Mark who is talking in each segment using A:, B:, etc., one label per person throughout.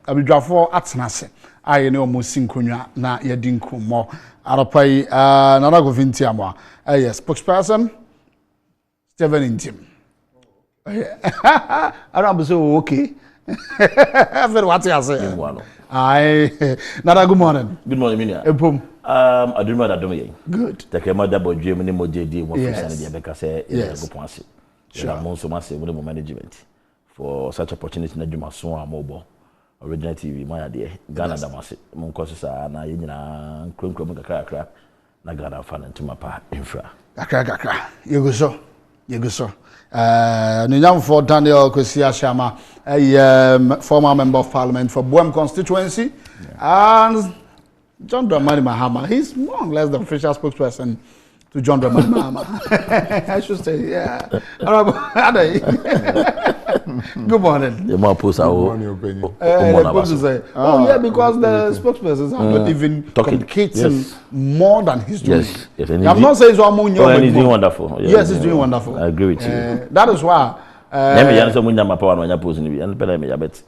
A: abidwafo atnase aye ne omo sinkonwa na yedi nkomo arapai nana go vinti amwa yes spokesperson Steven Intim Arabu say okay very what you say aye nana good morning
B: Minia
A: epom
B: I don't know that don't
A: good
B: take my double dream ni mo JD mo
A: Yes.
B: person dey because say go ponse sure mo so ma say mo management for such opportunity na dwuma so amobo original TV my dey Ghana da mase mo nkoso sa na ye nyina nkronkrom kakra na Ghana fa na ntuma pa infra
A: kakra yego so no for Daniel Kosia Shama a former member of parliament for Boem constituency and John Dramani Mahama. He's more or less the official spokesperson to John Dramani Mahama. I should say, yeah. Good morning.
B: you more post
A: say, yeah, because the spokespersons are not even communicating more than he's doing.
B: Yes,
A: I'm not saying
B: he's doing wonderful.
A: Yes, he's doing wonderful.
B: I agree with you.
A: That is why.
B: Let me answer munya mapa wan wanya post ni bi and pele me yabet.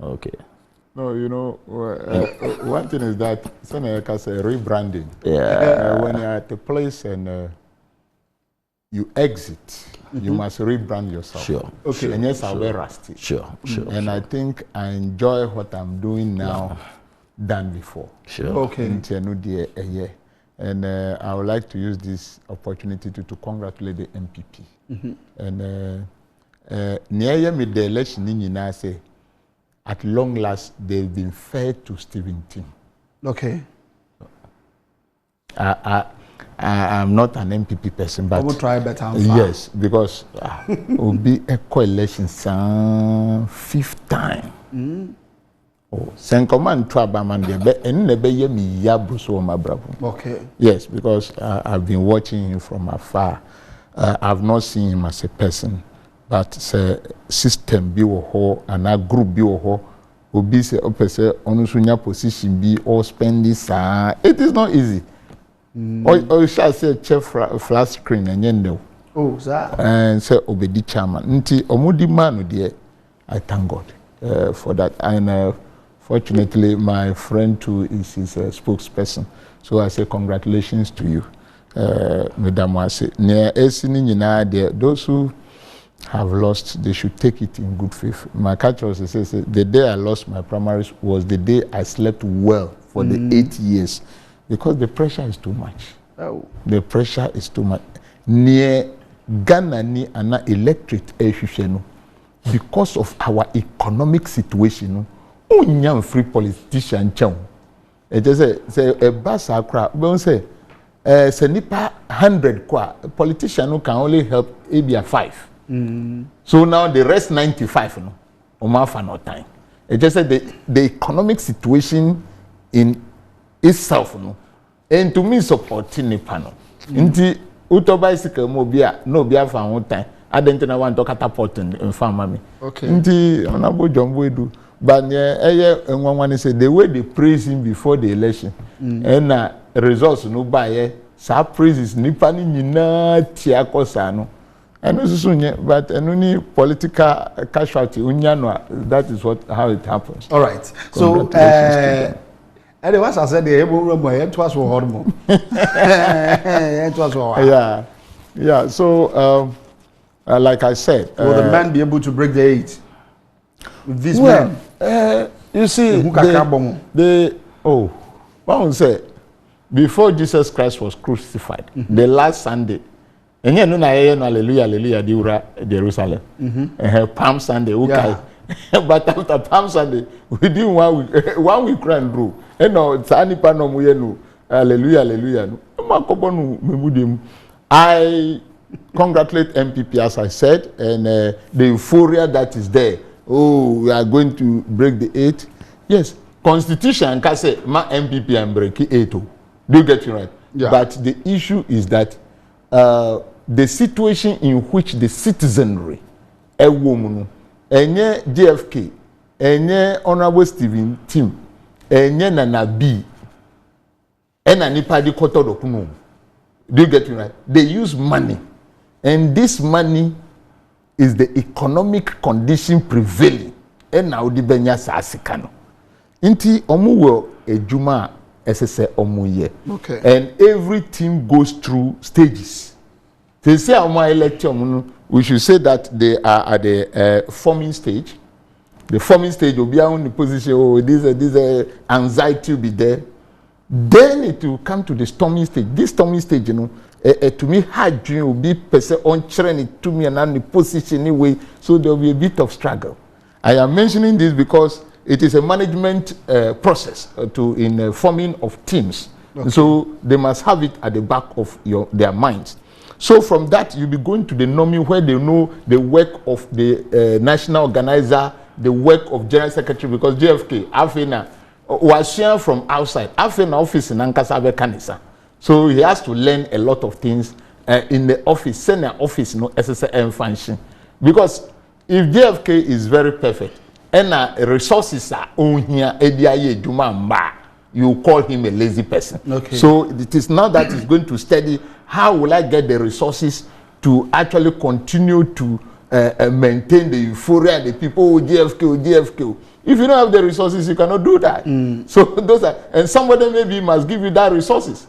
B: Okay.
C: No, you know, one thing is that Seneca say rebranding.
B: Yeah.
C: When you're at a place and you exit, you must rebrand yourself.
B: Sure.
A: Okay.
C: And yes, I'll be rusty.
B: Sure.
C: And I think I enjoy what I'm doing now than before.
B: Sure.
A: Okay.
C: And I would like to use this opportunity to congratulate the NPP. And near me the election in say, at long last, they've been fair to Stephen Tim.
A: Okay.
C: I'm not an MPP person, but
A: I will try better.
C: yes, because it will be a coalition fifth time. Oh, Senkoman Trabaman, and never ye me yabuso my bravo.
A: Okay.
C: Yes, because I've been watching him from afar. I've not seen him as a person. But say system bi wo ho ana group bi wo ho obi say opese onusunya position bi or spending sa it is not easy or shall say chef flat screen enye
A: oh sir
C: and say obedi chairman nti omudi manu there I thank God for that and fortunately my friend too is his spokesperson, so I say congratulations to you madam wase ne esini nyina there those who have lost, they should take it in good faith. My catch was says the day I lost my primaries was the day I slept well for the 8 years because the pressure is too much.
A: Oh.
C: The pressure is too much. Near Ghana ni ana electric issue because of our economic situation. Unyam free politician chow. It just say a bus akra. But say nipa 100 kwa politician who can only help maybe 5. So now the rest 95, no, Omafa no time. It just said the economic situation in itself, no, and to me supporting the panel. Inti auto bicycle mobile no be for one time. I didn't know want to catapult in farm.
A: Okay.
C: Inti onabo jumbo do, but and one say the way they praise him before the election, and results no buy. Sa praises nipa ni nyina tiako sa no. And but any political casualty, that is how it happens.
A: All right. So, anyway, as I said, the able room it was for hormone. It was for
C: yeah. So, like I said,
A: will the man be able to break the 8 with this
C: man?
A: You see,
C: one say before Jesus Christ was crucified, the last Sunday. And you know, hallelujah, diura Jerusalem. Palm Sunday, okay. But after Palm Sunday, within 1 week, 1 week ran through. And no, it's any panomuyenu, hallelujah. I congratulate MPP, as I said, and the euphoria that is there. Oh, we are going to break the 8. Yes, Constitution can say, my MPP and break 8. Do you get it right?
A: Yeah.
C: But the issue is that the situation in which the citizenry, a woman, enye JFK, enye Honorable Stephen Tim, enye Nana B, ena nipa di koto dokuno. Do you get it right? They use money, and this money is the economic condition prevailing. na odi benya saa sika no nti omo wo ejuma esese omo ye
A: okay
C: and every team goes through stages. They say omo elect omo, we should say that they are at the forming stage. The forming stage will be on the position, oh, this anxiety will be there. Then it will come to the storming stage. This storming stage, you know, to me, hard dream will be person on training to me and the position anyway, so there will be a bit of struggle. I am mentioning this because it is a management process in forming of teams. Okay. So they must have it at the back of their minds. So from that, you'll be going to the NOMI where they know the work of the national organizer, the work of general secretary, because JFK, Afena, was here from outside. Afena office in Ankasabe Kanisa. So he has to learn a lot of things in the office, senior office, no SSM function. Because if JFK is very perfect, and resources are on here, you call him a lazy person.
A: Okay.
C: So it is now that he's going to study how will I get the resources to actually continue to maintain the euphoria and the people, JFK. If you don't have the resources, you cannot do that. So those are, and somebody maybe must give you that resources.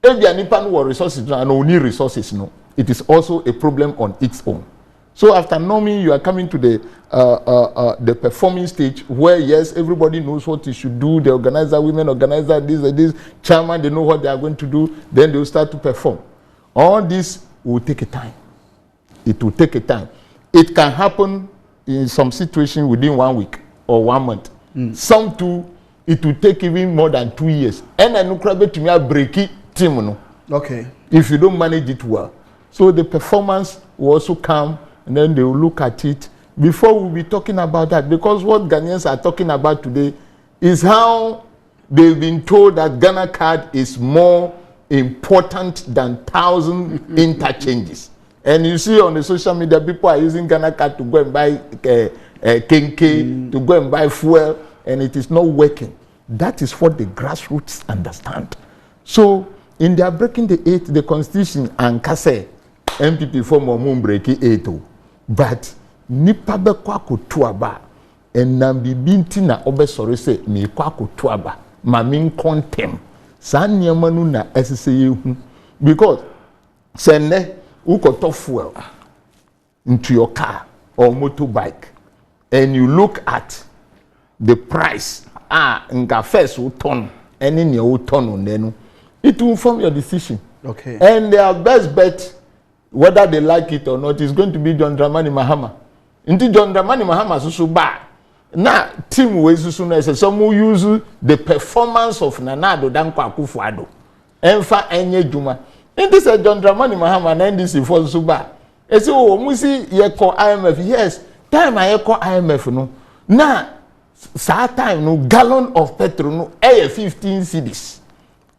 C: If you are nipping resources and only resources, no, it is also a problem on its own. So after NOMI, you are coming to the performing stage where, yes, everybody knows what you should do. The organizer, women organizer, this, chairman, they know what they are going to do. Then they will start to perform. All this will take a time. It will take a time. It can happen in some situation within 1 week or 1 month. Some too, it will take even more than 2 years. And I know to me a breaky team, no.
A: Okay.
C: If you don't manage it well. So the performance will also come, and then they will look at it. Before we'll be talking about that, because what Ghanaians are talking about today is how they've been told that Ghana card is more important than 1,000 interchanges. And you see on the social media, people are using Ghana card to go and buy kenke, to go and buy fuel, and it is not working. That is what the grassroots understand. So, in their breaking the constitution and kase, NPP form of breaking 8. But nipa be kwa kutuaba and nambibinti na obe sorry say me kwa kutuaba mamin contem sa nyamanu na SSA hu because sene ukoto fuel into your car or motorbike and you look at the price nga first uton any ne uton onenu it will inform your decision.
A: Okay.
C: And their best bet, whether they like it or not, is going to be John Dramani Mahama. Inti John Dramani Mahama susu ba. Na team we susu na say some use the performance of Nana Addo Dankwa Akufo-Addo. Enfa enye juma. Inti say John Dramani Mahama na NDC for susu ba. E say o mu si ye call IMF. Yes, time I call IMF no. Na sa time no gallon of petrol no 15 cedis.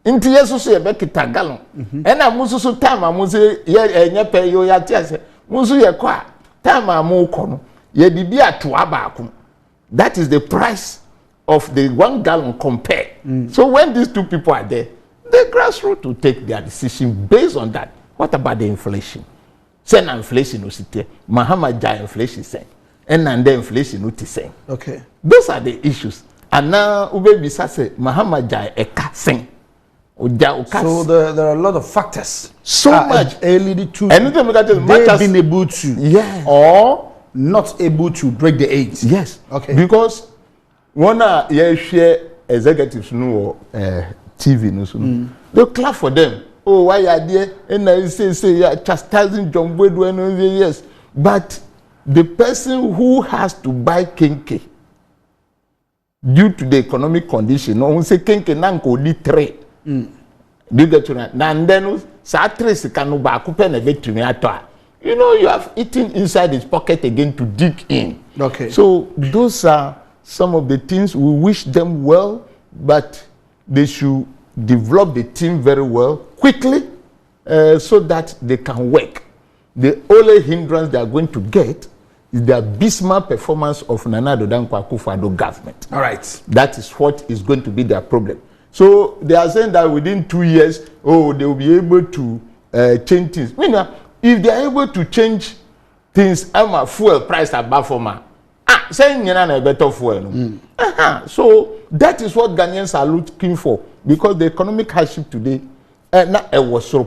C: Inti yesu so ye be kita gallon. Ena musu so time amusu ye enye pe yo ya tiase. Musu ye kwa time amu ko no ye bibi atoa baako. That is the price of the 1 gallon compare. So when these two people are there, the grassroots will take their decision based on that. What about the inflation? Send inflation no site. Mahama ja inflation say. And the inflation no ti say.
A: Okay.
C: Those are the issues. And now ube bisa say Mahama ja eka sing.
A: So there are a lot of factors.
C: So much
A: leading to
C: anything that is much as
A: being able to,
C: yes,
A: or not able to break the 8.
C: Yes.
A: Okay.
C: Because one share executives no TV no so they clap for them. Oh, why are there? And I say yeah, chastising John Boyd and yes, but the person who has to buy kenke due to the economic condition, no say kenke nanko di 3. Do you get to that? And then you know, you have eaten inside his pocket again to dig in.
A: Okay.
C: So those are some of the things we wish them well, but they should develop the team very well quickly so that they can work. The only hindrance they are going to get is the abysmal performance of Nana Addo Dankwa Akufo-Addo government.
A: All right.
C: That is what is going to be their problem. So they are saying that within 2 years, oh, they will be able to change things. If they are able to change things, fuel price above for saying a better fuel. So that is what Ghanaians are looking for, because the economic hardship today, was so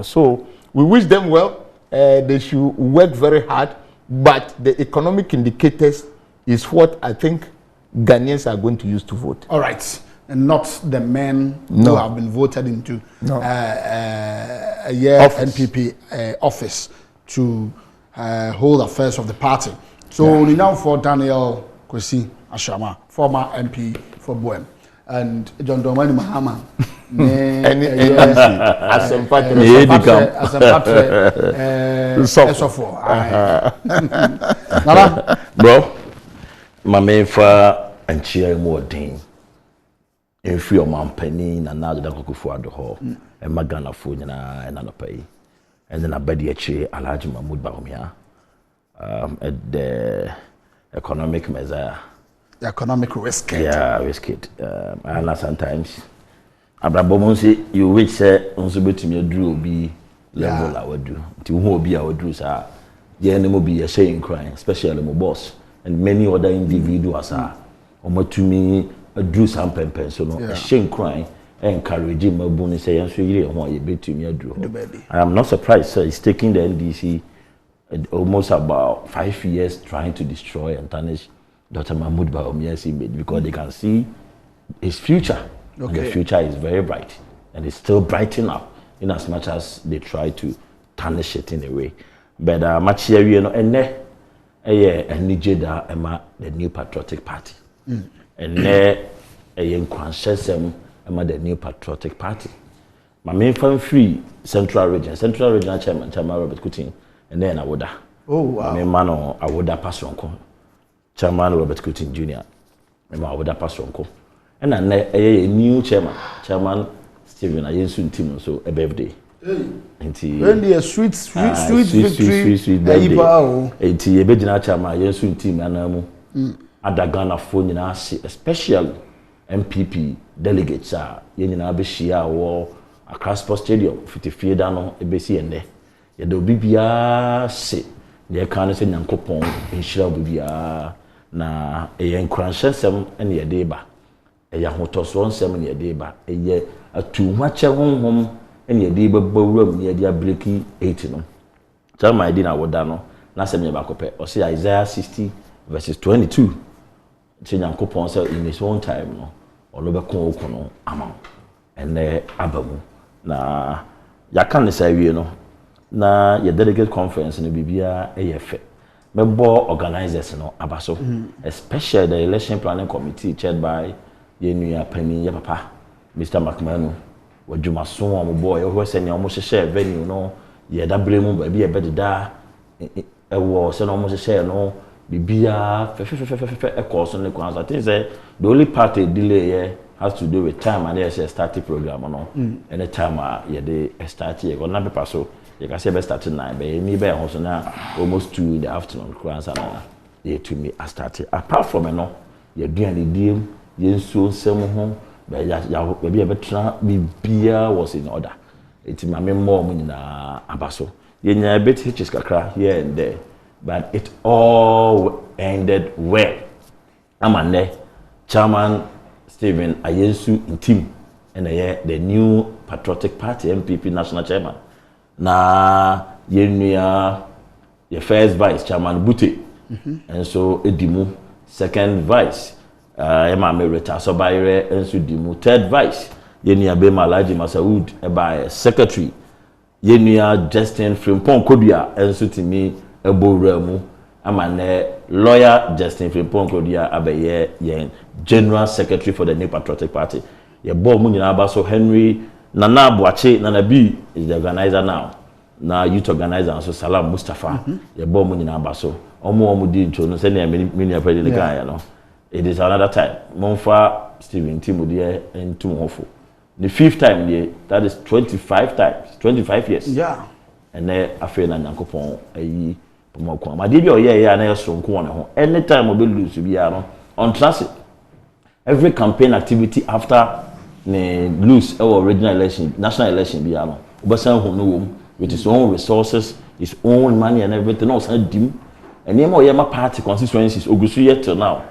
C: So we wish them well. They should work very hard, but the economic indicators is what I think Ghanaians are going to use to vote.
A: All right. And not the men who have been voted into a NPP office to hold affairs of the party. So we now for Daniel Kwesi Ashama, former MP for Boem, and John Domani Mahama.
B: Bro, my main for and cheer more ding. In free of Mampeni and now the Dako for the hall, and Magana food and another pay. And then I bet the chair a large Mahmoud Baumia at the economic measure.
A: The economic risk.
B: Yeah, risk it. And sometimes Abrabomon say you wish say unsubbed to me drew be level I would do. To who be our drews are the enemy be a shame crying, especially my boss and many other individuals are. Or to me. A drew some Mpensenmpensenmu, a shame crying, encouraging my bonus say, and so you want you bet to me a drew. I am not surprised, sir. He's taking the NDC almost about 5 years trying to destroy and tarnish Dr. Mahmoud Baomia's image because they can see his future. And the future is very bright and it's still brightening up in as much as they try to tarnish it in a way. But much here, you know, and there, the New Patriotic Party. And there, a Mpensenmpensenmu the New Patriotic Party. My main fan free Central Region Chairman Robert Kutin, and then Awoda.
A: Oh, wow.
B: My man Awoda Pasronko, Chairman Robert Kutin Jr. My Awoda Pasronko. And then a new Chairman Stephen Ayensun Tim, so a birthday.
A: When the sweet victory,
B: a Bejina Chairman Ayensun Tim and Adagana phone especially NPP delegates are yenina be shia or across Sport Stadium 50 dano ebesi ende ye do bibia se ye kan se nyankopon enhira bibia na ye nkranhyesem ene ye deba ye hotoso nsem ne ye deba ye atuhwache honhom ene ye deba bawuram ne ye dia breaki 8 no chama edi na woda no na sem ye bakope o se Isaiah 60 verses 22 Nyankopon say in his own time no ono be kon okono amam ene abamu na yaka ne say wie no na ye delegate conference no bibia eyefe mebo organizers no abaso especially the election planning committee chaired by yenua pani ye papa Mr. McMahon wadwumaso omobo ye ho se ne omo hye venue no ye dabremu ba bi ye bededa ewo se no omo hye no Bibia a course on the grounds. I think the only part delay here has to do with time and there's a starting program or no. And the time they start here. Or not be so you can say best start 9, but me be also now almost 2 in the afternoon grounds and they to me I started. Apart from you doing the deal, you so some home, but maybe a better Bibia was in order. It's my mom in Abaso. You know a bit hitches kakra here and there. But it all ended well. I'm Chairman Stephen Ayensu in team, and the New Patriotic Party NPP National Chairman. Na yenua the first vice Chairman Bute, and so Edimu second vice. Emma Merita Sobaire and so Dimu third vice. Yenua Bema Laji Masaud by secretary. Yenua Justin Frimpong Kodia and so to me. Eboramu amane lawyer Justin Frimpong Kodia abeye yen general secretary for the New Patriotic Party. Ye bo mu nyina ba so Henry Nana Boache Nana B is the organizer now. Na youth organizer so Salam Mustafa. Ye bo mu nyina ba so. Omo di ncho no se na mini apedi the guy no. It is another time. Monfa Stephen Timodie into Hofo. The 5th time there, that is 25 times, 25 years.
A: Yeah.
B: And then after na Nyankopon ayi pomako. Ma dey be oye na yesonko won ho. Anytime we lose be on transit. Every campaign activity after the lose our regional election, national election be obesan ho no with his own resources, his own money and everything else and dim and name or my party constituencies ogusu yet till now.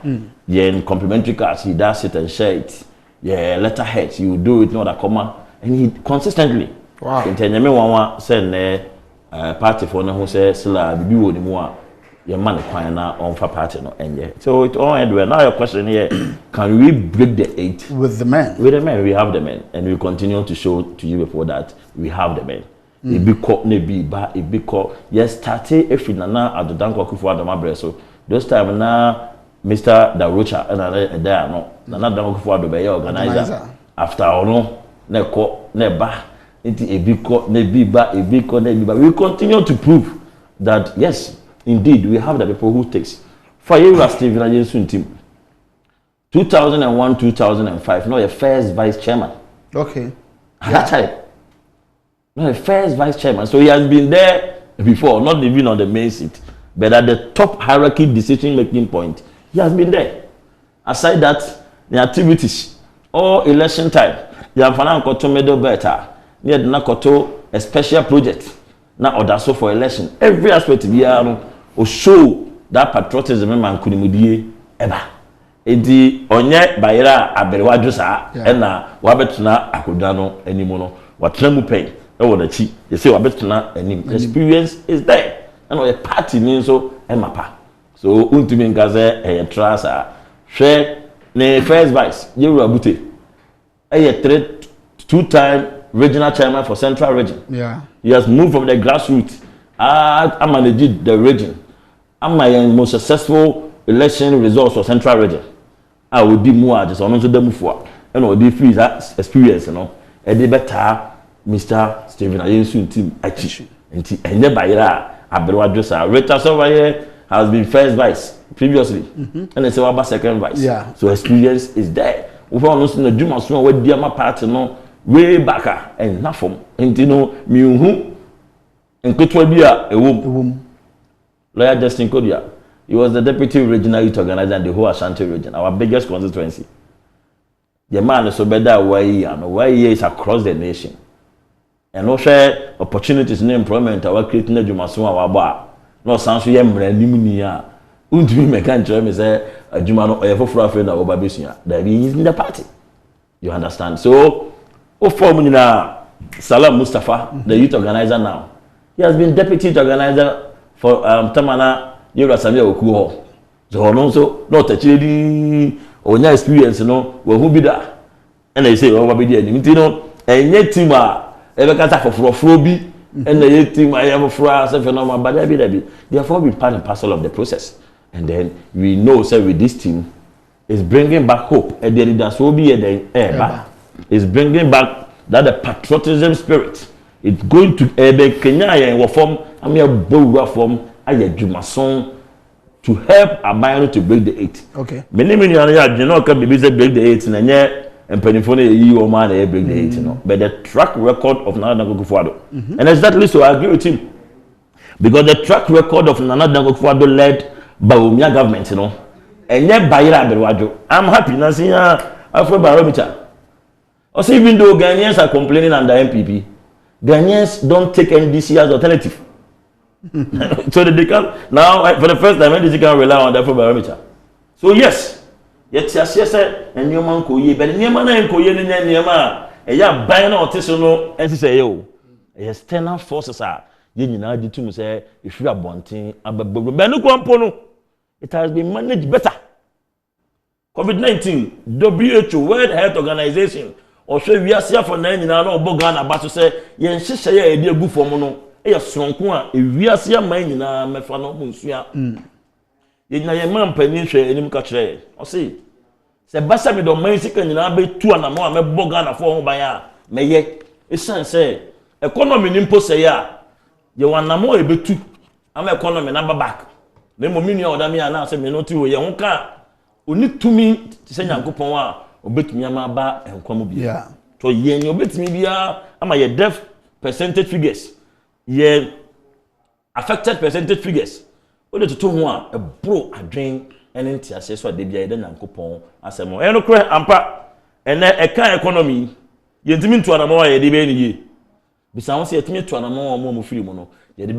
B: Yeah, complementary cards, he does it and share it. Yeah, letterheads, you do it, not a comma, and he consistently.
A: Wow.
B: And tell me one send party for no who says Silla the you more your money now on for party no and yeah. So it all end well. Now your question here, can we break the 8
A: with the men?
B: With the men, we have the men, and we continue to show to you before that we have the men. A big cop, a big cop. Yes, started if you nana at the Danko Kufu Adama so those time now Mr. Darucha and there no nana Danko Kufu Adama organizer after all no ne ko ne ba into a big cop ne biba a big cop ne biba. We continue to prove that yes, indeed we have the people who takes. For you, Steve Rajesun team. 2001, 2005, no, the first vice chairman.
A: Okay.
B: That time. No, the first vice chairman. So he has been there before, not even on the main seat, but at the top hierarchy decision-making point, he has been there. Aside that, the activities, all election time, you have found koto medal better. You have na koto a special project. Now order so for election. Every aspect of the will show that patriotism man could be ever. Edi onye bayira aberewadwo saa na wabetuna akodano animono watramu pen e wo dachi you say wabetuna anim experience is there and the party ni so emapa so untumi nkaze trasa hwe ne first vice yeru abute two-time regional chairman for Central Region.
A: Yeah.
B: He has moved from the grassroots. I managed the region. I'm my most successful election results for Central Region. I would be more just on to them for and all the free experience, you know. And the better Mr. Stephen Ayensu team actually. And the buyer, Abelwadrosa, Rita over here has been first vice previously. And it's about second vice.
A: Yeah.
B: So experience is there. We found us in the Juma Swan where dear my party no way back and not from and you know me who and could be a woman. Lawyer Justin Kodia. He was the deputy regional youth organizer in the whole Ashanti region, our biggest constituency. The man is so better why he is across the nation. And also opportunities in employment our creating a Jumasun our bar. No sounds we am Nimunia. Untimi mekan me say Jumano or for friend of Babisia. That he is in the party. You understand? So Ofomina Salam Mustafa, the youth organizer now. He has been deputy youth organizer for Tamana Yura Samia Okuho. So also not actually onya experience no we who be that. And they say oh be there you know and yet team ebe kata for bi and the yet team I have for us phenomenon but therefore be part and parcel of the process. And then we know say with this team is bringing back hope and the leaders will be is bringing back that the patriotism spirit. It's going to Kenya in form I mean a bold form Jumason to help Abayano to break the 8.
A: Okay.
B: Many you know can be break the 8 and Mpensenmpensenmu you man break the 8 you know. But the track record of Nana Danko Kufuor and exactly so I agree with him. Because the track record of Nana Danko Kufuor led Bawumia government you know. And yet Bayira Aberewadwo. I'm happy now seeing Afro barometer. Also even though Ghanaians are complaining under NPP, Ghanaians don't take NDC as alternative. So they can now for the first time NDC can rely on the Afro barometer. So yes, yes and your man ko ye but your man ko ye ne niema e ya ban na oteso no enti say yo external forces are ye nyina di tum say if you are bonten ababbo be no kwampo no it has been managed better. COVID-19 WHO World Health Organization or show we are here for na nyina na obogan aba to say ye nhihye ye edi agu fom no e sonko a ewiase aman nyina mefa no munsua ye nyina ye man panin hwe enim ka kire o say se basa me do man sika nyina be tu anamo a mebo Ghana fo ho ban a meye esan say economy ni mpo say a ye wanamo e betu am economy na back me mo mini oda me ana say me no ti wo ye ho ka oni tumi se nyankopon a obetumi ama ba enkwam bi
A: yeah
B: so ye ni obetumi bia ama ye deaf percentage figures ye affected percentage figures o de to ho a bro adwen ene ntiase so de bia ye de nyankopon asemo e no kre ampa ene e kan economy ye ntimi ntu anamo ye de be ni ye bisa won se yetimi tu anamo mo firi mu no ye de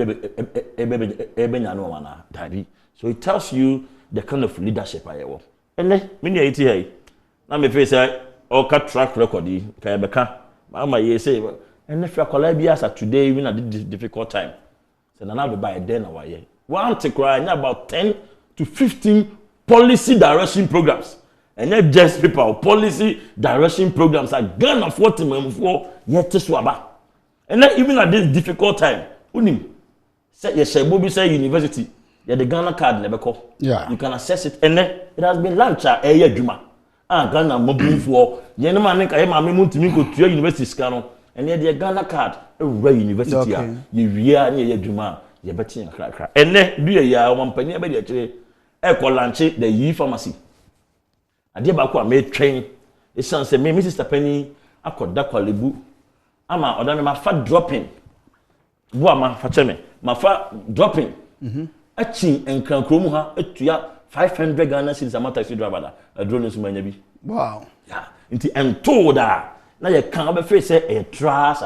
B: be nya no wana dabi So it tells you the kind of leadership I have. And then, many IT here. Now, me face all cut track record. Can I become? Mama, you say, and if you're Columbia today, even at this difficult time, so now we buy a den our year. One to cry about 10 to 15 policy direction programs. And not just people, policy direction programs are gun of what for yet to swaba. And then even at this difficult time, unim say yes, Bobi say university, the Ghana card never call.
A: Yeah.
B: You can access it, and then it has been launched a year Juma. Ghana mobile for Yenman Kayama to me go to your university scanner, and yet the Ghana card a university. You rear near Juma, you're betting a crack. And then do a year one penny by the echo lunch the ye pharmacy. I did back what made train. It sounds to me, Mrs. Penny, I could duck a libu. Ama, or then my fat dropping. Boama, Fateme, my fat dropping. A chin and can crumha, a tuya 500 Ghana since a matter to drive a drone is my
A: Wow.
B: Yeah, into and told her. Now you can't be face a trash.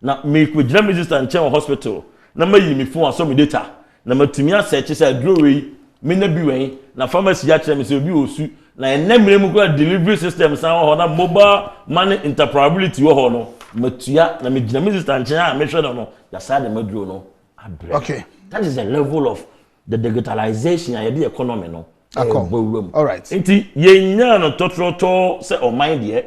B: Now, make with German and Chair Hospital. Number you me for some data. Number to me, I said, she said, Drury, Minabi, na pharmacy yachem is a view. Na enemy delivery system sound on mobile money interoperability wo no matua na me minister nchen me hwe no ya side maduro no abre.
A: Okay,
B: that is the level of the digitalization and the economy no.
A: All right.
B: Nti ye nya no totroto se o mind there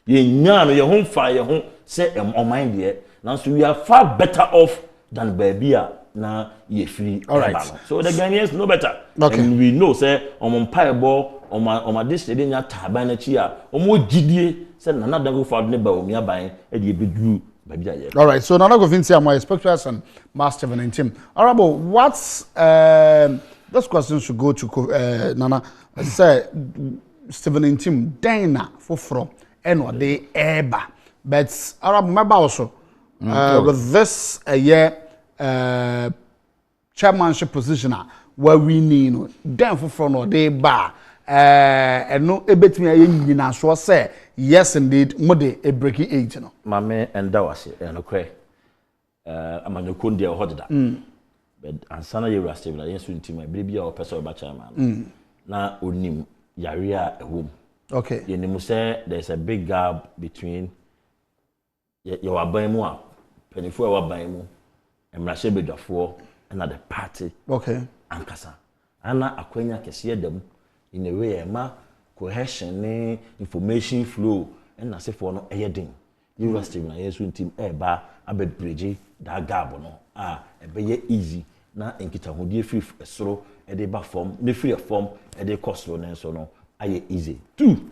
B: ye nya no ye ho fa ye ho se o mind there now so we are far better off than babia na ye free.
A: All right.
B: So the Ghanaians know better.
A: Okay.
B: And we know say on paibo on my district in your taban chia or more GDA said another go for neighbor or nearby and you be drew baby.
A: All right, so now go finna my spectacles and Master 17. Arabo, what's this question should go to Nana say Stephen Intim Dana for from and what they eba. But Arab member also with this year chairmanship position where we need then for from or they bar. And no, a bit me a so say yes indeed, mode a breaking age. No,
B: Mamma and Dawasi, and okay. I'm a Nukundi or Hodda. But Ansana Eurastive, I answer to my baby or person of chairman. Now, Unim Yaria a womb.
A: okay.
B: You say there's a big gap between your Abaimua, Penifua Abaimu, and Mashebe Dafo, another party.
A: Okay.
B: Ankasa. Anna Aquenia can see them. In a way, cohesion, information flow, and I say for no heading. You were still a soon team, bar, a bed bridge, that gabono. A be easy. Now, in Kita, dear free a slow, a day back form, the free form, a day cost and so no. I easy. Two.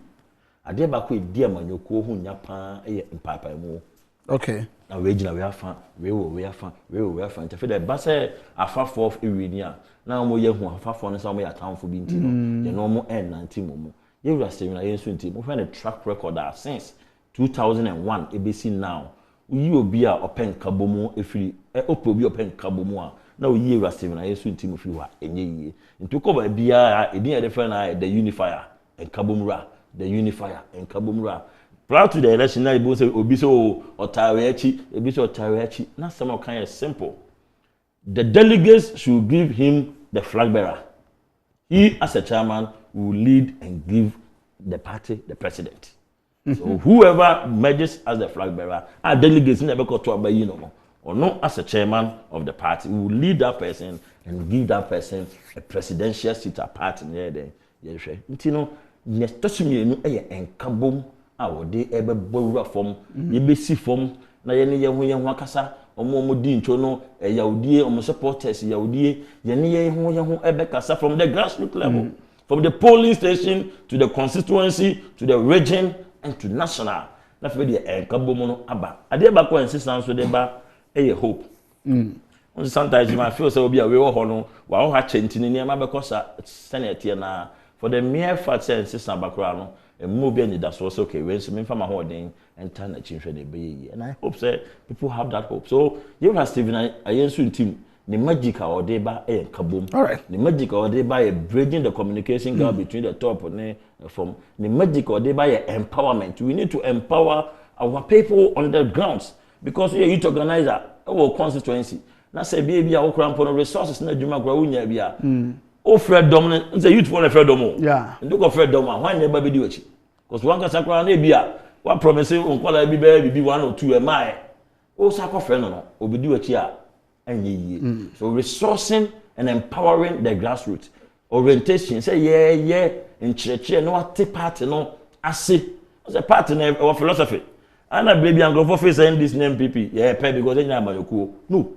B: I dare back with dear man, you call whom Japan, a papa more.
A: Okay.
B: Now, regional we are fun, we are fun. To feel that Basse are far forth Iridia. Now, more young who are far from somewhere at town for being the normal end 19 momo. You are still in a soon team. We find a track record since 2001. ABC now. You will be a open kabomo if you be open kabomo. Now, you are still in a soon team if you are a year. And to cover a beer, a dear different the unifier and kabumra, the unifier and kabumra. Prior to the election, now you say Obiso or Tarechi, Obiso or Tarechi. Not some kind of simple. The delegates should give him the flag bearer. He, as a chairman, will lead and give the party the president. So whoever merges as the flag bearer, our delegates never got to obey or not as a chairman of the party, will lead that person and give that person a presidential seat apart in there. You know, next to me, and kabum. Our day ever borrow from ye be see from na ye ho wakasa omo di ncho e yaudie omo supporters yaudie ye ho ebe kasa from the grassroots level, from the polling station to the constituency to the region and to national. Na fe de enkabomo no aba ade ba ko insistence so de ba hope. Sometimes you might feel so be away ho no wa ho ha chentini ne ma be kosa senate na for the mere fact say insistence bakura no a movie and that's also okay. When some from my holding and turn a change and I hope say people have that hope. So you have Stephen I answer team the magic or they by a kaboom.
A: All right.
B: The magic or they by bridging the communication gap between the top and from the magic or they by empowerment. We need to empower our people on the grounds because we are youth organizer our constituency. Now say baby our cramp on resources na juma grawunya bia O Fred Dom, the youth for Fred Domo.
A: Yeah.
B: And look at Fred Doma, why never be doing it? Because one can sacra nebia, what promising on qual I be 1 or 2 a mile. O sacro friend, or be do it here. And so resourcing and empowering the grassroots. Orientation, say, yeah, in church, no, what take part, no, I see. As a partner of philosophy. And I believe I'm going to face this NPP. Yeah, because then I'm going to no.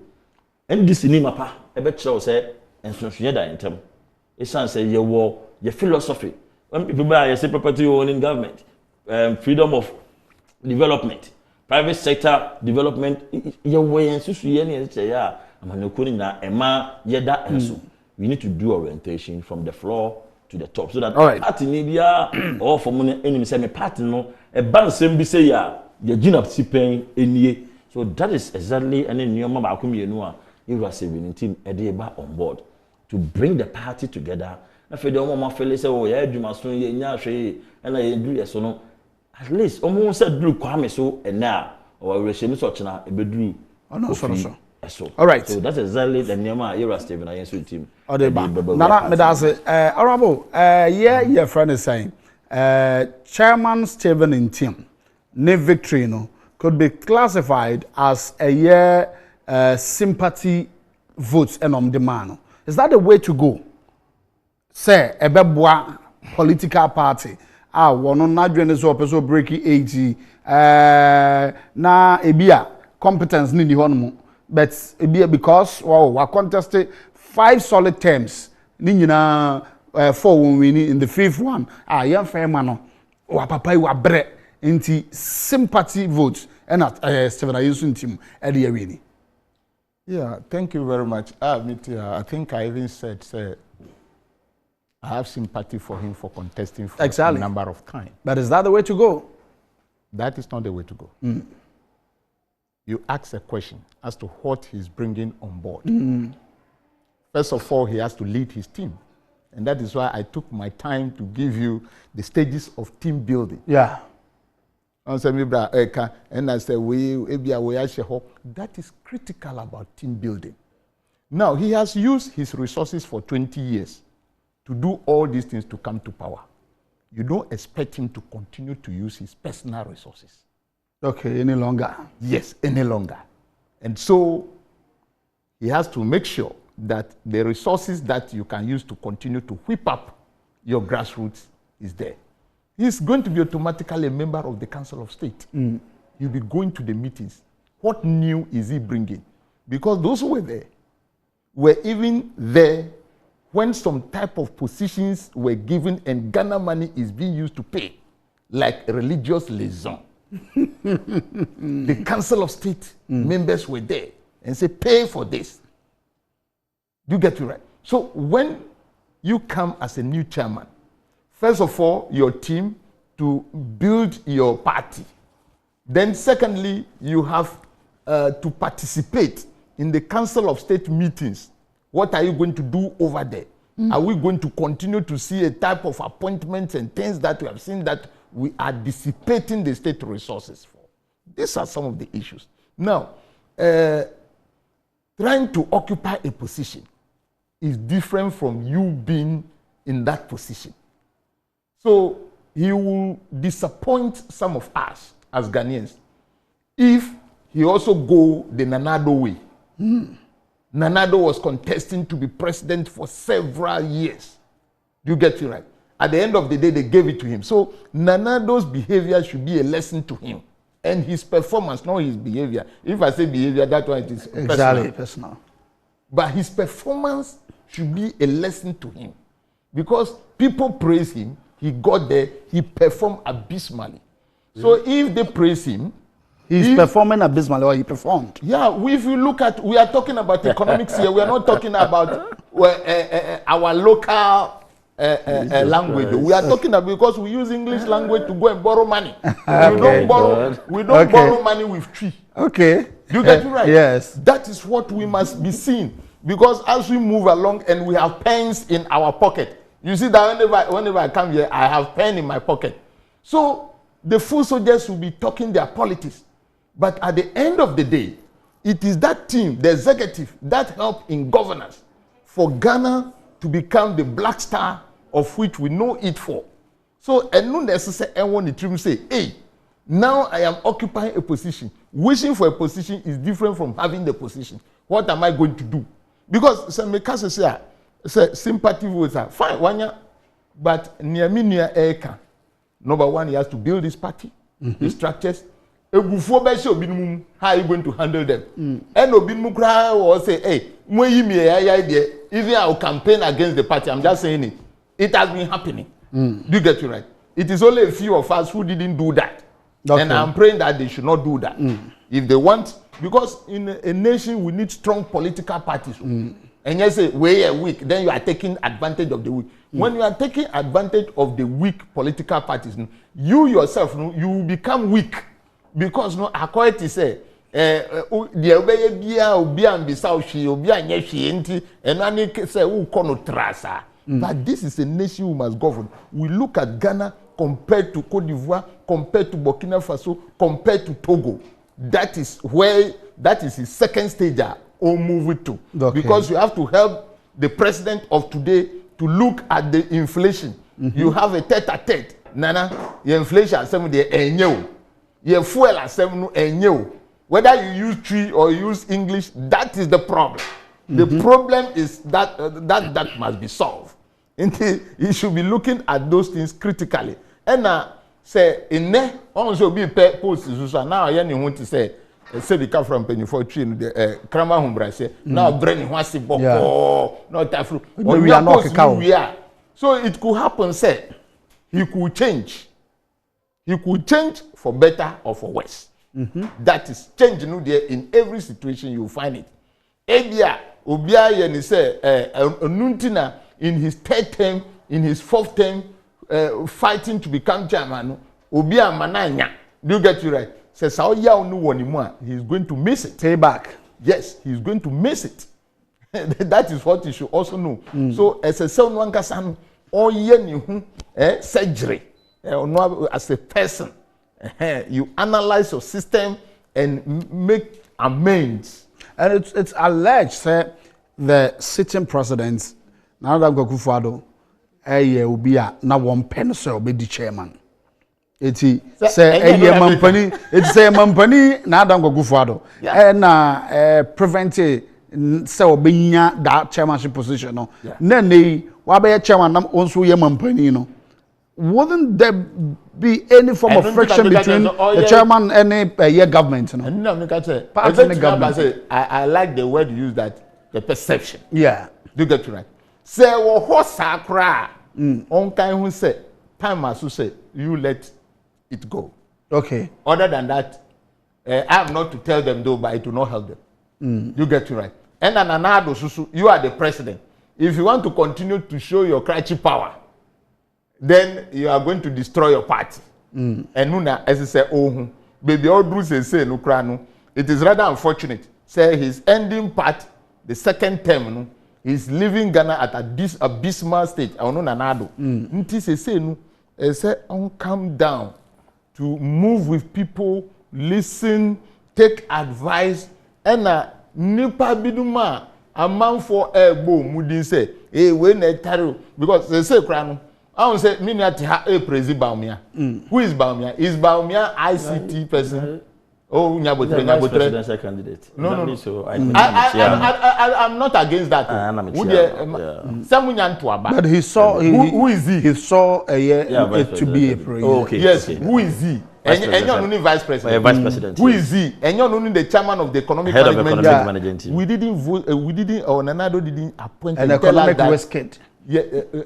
B: And this in Mapa, a bet show say, and so she had in term. It's say your war, your philosophy. When people buy, say property owning government, freedom of development, private sector development, your way and so say, yeah, I'm going to na Emma, yeda and so. We need to do orientation from the floor to the top, so that party media or for money enemy say me party no a ban sem bi say ya gina sipen enie. So that is exactly any new mama akomienu a Ira 17 e dey ba on board to bring the party together. Na fe dey mama feel say oh ya adwuma so ye nya hwe e na ye du ye so no at least omo say duru kwame so e na o rehye mi so chena e beduru
A: no so.
B: So,
A: all right.
B: So that's exactly the Nema Ira Steven Ayensu team.
A: Nana, honorable, your friend is saying, Chairman Steven in team, ne victory, no, could be classified as a year sympathy votes and on demand. Is that the way to go? Say, a bebwa political party. One on Nadrian is also breaking 80. Na ebia competence ni honmo. But because we contested 5 solid terms, Nina 4 when winning in the 5th one. Young fair man, or papa, you are bread into sympathy votes and at Stephen Ayusun team at the arena.
C: Yeah, thank you very much. I think I even said, I have sympathy for him for contesting for a number of times.
A: But is that the way to go?
C: That is not the way to go. You ask a question as to what he's bringing on board. First of all, he has to lead his team. And that is why I took my time to give you the stages of team building.
A: Yeah.
C: And I said, that is critical about team building. Now, he has used his resources for 20 years to do all these things to come to power. You don't expect him to continue to use his personal resources.
A: Okay, any longer?
C: Yes, any longer. And so he has to make sure that the resources that you can use to continue to whip up your grassroots is there. He's going to be automatically a member of the Council of State. He'll be going to the meetings. What new is he bringing? Because those who were there were even there when some type of positions were given and Ghana money is being used to pay, like religious liaison. The Council of State members were there and say, pay for this. Do you get it right? So when you come as a new chairman, first of all, your team to build your party. Then secondly, you have to participate in the Council of State meetings. What are you going to do over there? Are we going to continue to see a type of appointments and things that we have seen that we are dissipating the state resources for? These are some of the issues. Now, trying to occupy a position is different from you being in that position. So he will disappoint some of us as Ghanaians if he also go the Nanado way. Nanado was contesting to be president for several years. Do you get it right? At the end of the day, they gave it to him. So Nanado's behavior should be a lesson to him. And his performance, not his behavior. If I say behavior, that one it is
A: exactly personal.
C: But his performance should be a lesson to him. Because people praise him, he got there, he performed abysmally. So if they praise him,
A: he's performing abysmally, or he performed.
C: Yeah, if you look at, we are talking about economics here. We are not talking about our local language. We are talking about, because we use English language to go and borrow money. We don't borrow money with tree.
A: Okay.
C: Do you get it right?
A: Yes.
C: That is what we must be seeing. Because as we move along and we have pens in our pocket, you see that whenever I come here, I have pen in my pocket. So the full soldiers will be talking their politics. But at the end of the day, it is that team, the executive, that help in governance for Ghana to become the black star of which we know it for. So, and no necessary anyone in the say, hey, now I am occupying a position. Wishing for a position is different from having the position. What am I going to do? Because some makers say sympathy votes are fine, but near me near Eka. Number one, he has to build his party, his structures. How are you going to handle them? And Obinmu cry or say, hey, even I will campaign against the party. I'm just saying it. It has been happening. Do you get it right? It is only a few of us who didn't do that. Okay. And I'm praying that they should not do that. If they want, because in a nation we need strong political parties. And you say, we are weak, then you are taking advantage of the weak. When you are taking advantage of the weak political parties, you yourself, you will become weak. Because according to say, the but this is a nation who must govern. We look at Ghana compared to Cote d'Ivoire, compared to Burkina Faso, compared to Togo. That is his second stage or move it to. Okay. Because you have to help the president of today to look at the inflation. You have a tete-a-tete. Nana, your inflation some the enyo. Your fuel some enyo. Whether you use tree or you use English, that is the problem. The problem is that must be solved. You should be looking at those things critically. And say in there also be post now I want to say the come from penny for tree the Krama Humbra say now brain was not afro. We are not so it could happen say he could change. He could change for better or for worse. That is change there in every situation you find it. Ebia Obia Yeni say Nuntina in his third term, in his fourth term, fighting to become chairman. Obia Mananya. Do you get you right? Says how ya no one anymore. He's going to miss it.
A: Pay back.
C: Yes, he's going to miss it. That is what you should also know. So as a son one kasan or yen surgery as a person, you analyze your system and make amends.
A: And it's alleged that the sitting president, now that Gokufado, will be now one pencil will be the chairman. It's say a company, it's a company, now that Gokufado, and prevent so being that chairmanship position. No, then they what be a chairman also a company, no. Wouldn't there be any form of friction between the chairman and a government?
C: No, I like the word you use that the perception.
A: Yeah.
C: Do you get it right? Say, well, what's sacra? On time who say, time as you say, you let it go.
A: Okay.
C: Other than that, I am not to tell them though, but it will not help them. You get it right. And another, you are the president. If you want to continue to show your cratchy power, then you are going to destroy your party. And Nuna, as I say, oh, baby, all Bruce say, no crano. It is rather unfortunate. Say his ending part, the second term, he's leaving Ghana at this abysmal stage. I don't know Nanado. Nti say no, say calm down, to move with people, listen, take advice, and nipa biduma a man for a boom. Mudin say, hey, when they tell because they say crano. I don't say Minati a praise Baumia. Who is Baumia? Is Baumia ICT person? Oh,
B: presidential candidate.
C: No.
B: So
C: I'm not against that.
A: But he saw
C: who is he?
A: He saw it to be a praise.
B: Okay.
C: Yes. Who is he? And you're only vice president.
B: Vice president.
C: Who is he? And you're only the chairman of the economic
B: head
C: management.
B: Of economic management team.
C: We didn't vote. We didn't. Or Nanado didn't appoint
A: an economic risk kid.
C: Yeah,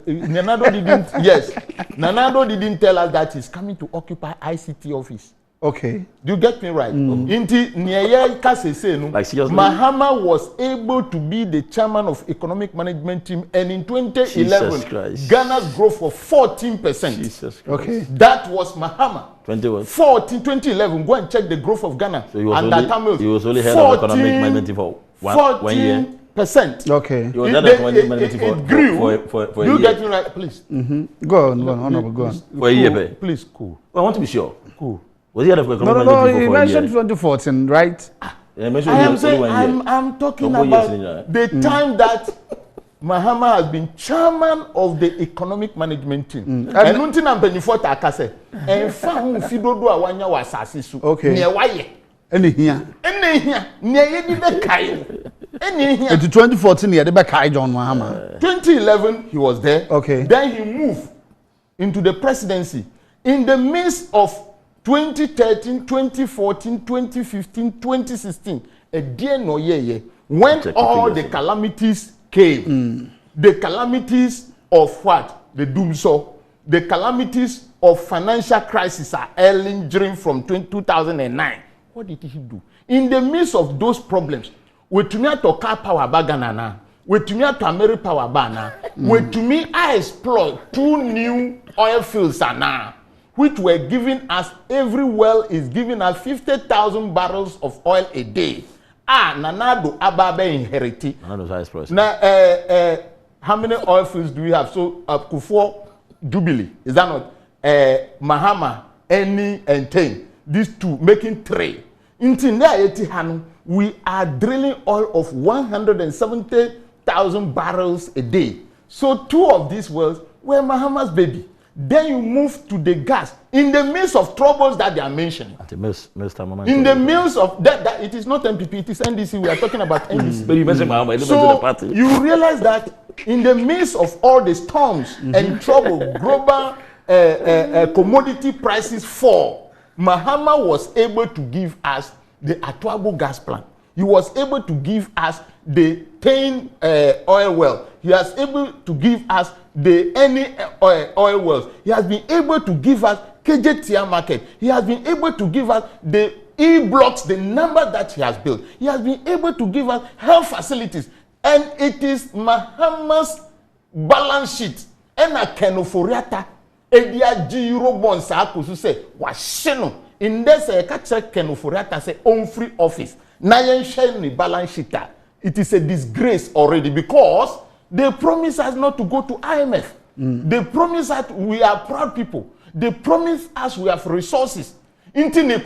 C: Nanado didn't. Yes, Nanado didn't tell us that he's coming to occupy ICT office.
A: Okay.
C: Do you get me right? Inti Nyaya Kasese no.
B: Like seriously.
C: Mahama was able to be the chairman of economic management team, and in 2011, Ghana's growth was 14%.
A: Jesus Christ. Okay.
C: That was Mahama. 2011. Go and check the growth of Ghana.
B: So he was only head of economic management team for 1 year.
C: Percent.
A: Okay.
C: It grew. For you get me right, please.
A: Go on, honorable, go on.
B: For a year,
C: please, cool.
B: I want to be sure.
C: Cool.
B: Was he head of economic management
A: No,
B: team
A: you
B: for a year?
A: mentioned 2014, right?
B: I am saying
C: I'm talking about the time that Mahama has been chairman of the economic management team. And nothing I'm before Takase. And found Fidodo Awanya was Sassisu.
A: Okay.
C: Near Wye.
A: Any here.
C: Near Yedi Kai. Any here.
A: 2014 year, the back John Mahama.
C: 2011, he was there.
A: Okay.
C: Then he moved into the presidency. In the midst of 2013, 2014, 2015, 2016, a dear no year, when all the calamities came, the calamities of what? The doomsday, the calamities of financial crisis are ailing during from 2009. What did he do? In the midst of those problems, we to me to car power baganana, we to me to American power bana, we to me I exploit 2 new oil fields now, which were giving us, every well is giving us 50,000 barrels of oil a day. Nanado Ababe inherited. Now, how many oil fields do we have? So, Kufo, Jubilee, is that not? Mahama, Eni, and Ten. These 2 making 3. We are drilling oil of 170,000 barrels a day. So 2 of these wells were Mahama's baby. Then you move to the gas in the midst of troubles that they are mentioning. In the midst of that it is not NPP, it is NDC. We are talking about NDC. So you realize that in the midst of all the storms and trouble, global commodity prices fall, Mahama was able to give us the Atuabo gas plant. He was able to give us the Tain oil well. He was able to give us the any oil wells. He has been able to give us KJTR market. He has been able to give us the E-blocks, the number that he has built. He has been able to give us health facilities. And it is Mahama's balance sheet. And a kenoforiata, edia Euro bonds, I could say, washeno. In this kenoforiata say, own free office. Nayan shiny balance sheet. It is a disgrace already because they promise us not to go to IMF. They promise us we are proud people. They promise us we have resources. They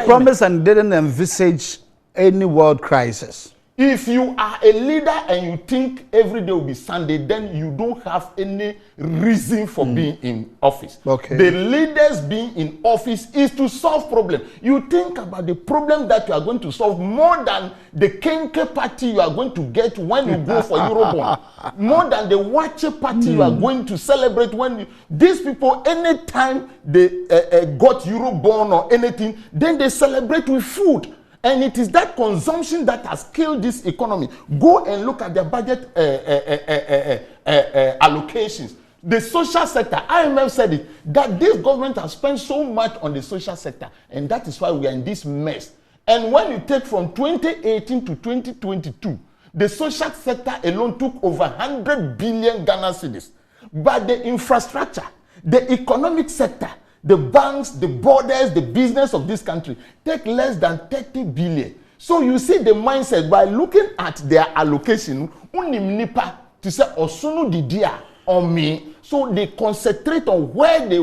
A: promised and didn't envisage any world crisis.
C: If you are a leader and you think every day will be Sunday, then you don't have any reason for being in office.
A: Okay.
C: The leaders being in office is to solve problems. You think about the problem that you are going to solve more than the Kenke party you are going to get when you go for Eurobond. More than the Wache party you are going to celebrate when you... These people, anytime they got Eurobond or anything, then they celebrate with food. And it is that consumption that has killed this economy. Go and look at their budget allocations. The social sector, IMF said it, that this government has spent so much on the social sector. And that is why we are in this mess. And when you take from 2018 to 2022, the social sector alone took over 100 billion Ghana cedis. But the infrastructure, the economic sector, the banks, the borders, the business of this country take less than 30 billion. So you see the mindset by looking at their allocation, unimnipa to say osunu didia on me. So they concentrate on where they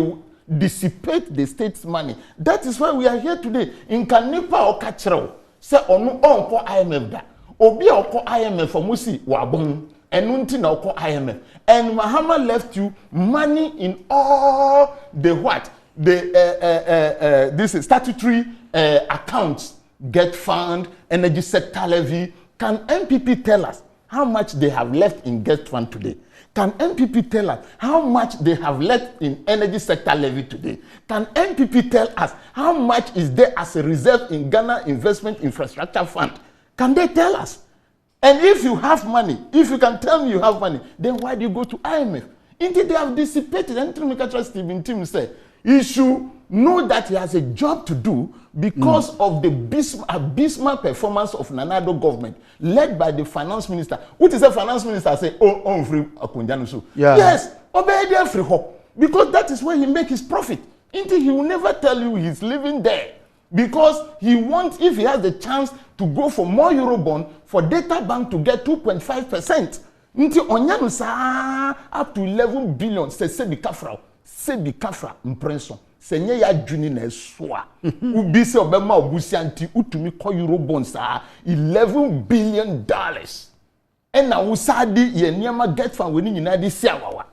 C: dissipate the state's money. That is why we are here today. In Kanipa or Kachero, say onu onko IMF da. Obi oko IMF for musi wabon. And IMF. And Mahama left you money in all the what? This is statutory accounts, get fund, energy sector levy. Can NPP tell us how much they have left in get fund today? Can NPP tell us how much they have left in energy sector levy today? Can NPP tell us how much is there as a reserve in Ghana Investment Infrastructure Fund? Can they tell us? And if you have money, if you can tell me you have money, then why do you go to IMF? Indeed, they have dissipated. And Stephen Tim said, he should know that he has a job to do because of the abysmal performance of Nanado government, led by the finance minister. What is the finance minister say? Oh, free Akunjanusu.
A: Yeah.
C: Yes, obey free hope. Because that is where he makes his profit. Indeed, he will never tell you he's living there. Because he wants, if he has the chance to go for more Eurobond, for Data Bank to get 2.5%. Nti onyanu sa up to 11 billion se bi kafra Mpensenmpensenmu senye ya dwuni na esoa ubi se obema obusia nti utumi ko Eurobond sa $11 billion. And I will sadi ye niema get from winning United Siawawa.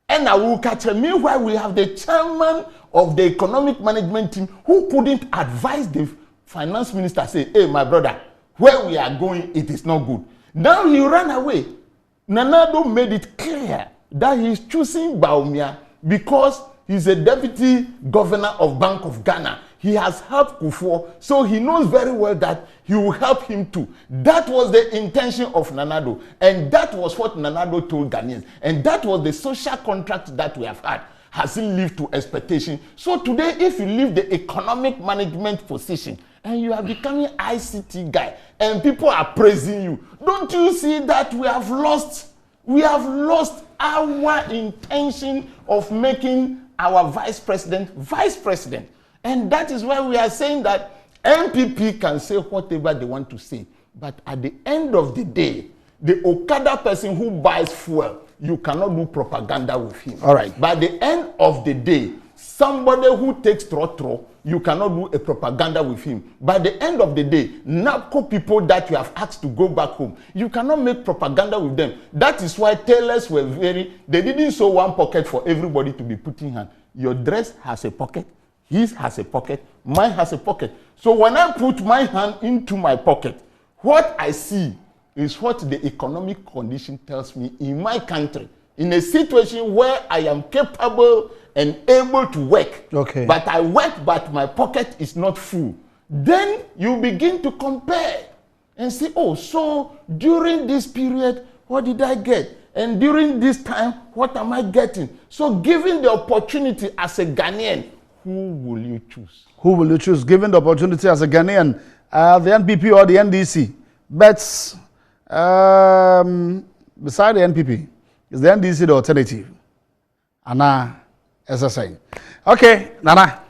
C: And I will catch a meanwhile we have the chairman of the economic management team who couldn't advise the finance minister say, hey my brother, where we are going, it is not good. Now he ran away. Nanado made it clear that he is choosing Baumia because he's a deputy governor of Bank of Ghana. He has helped Kufuor, so he knows very well that he will help him too. That was the intention of Nanado, and that was what Nanado told Ghanaians, and that was the social contract that we have had. Hasn't lived to expectation. So today, if you leave the economic management position and you are becoming ICT guy, and people are praising you, don't you see that we have lost our intention of making our vice president. And that is why we are saying that NPP can say whatever they want to say. But at the end of the day, the Okada person who buys fuel, you cannot do propaganda with him.
A: All right.
C: By the end of the day, somebody who takes trotro, you cannot do a propaganda with him. By the end of the day, NAPCO people that you have asked to go back home, you cannot make propaganda with them. That is why tailors were they didn't sew one pocket for everybody to be putting hand. Your dress has a pocket, his has a pocket, mine has a pocket. So when I put my hand into my pocket, what I see is what the economic condition tells me in my country. In a situation where I am capable and able to work,
A: okay,
C: but I work, but my pocket is not full, then you begin to compare and say, oh, so during this period, what did I get? And during this time, what am I getting? So given the opportunity as a Ghanaian, who will you choose?
A: Who will you choose? Given the opportunity as a Ghanaian, the NPP or the NDC? But beside the NPP, is the NDC the alternative? Anna, as I say. Okay, Nana.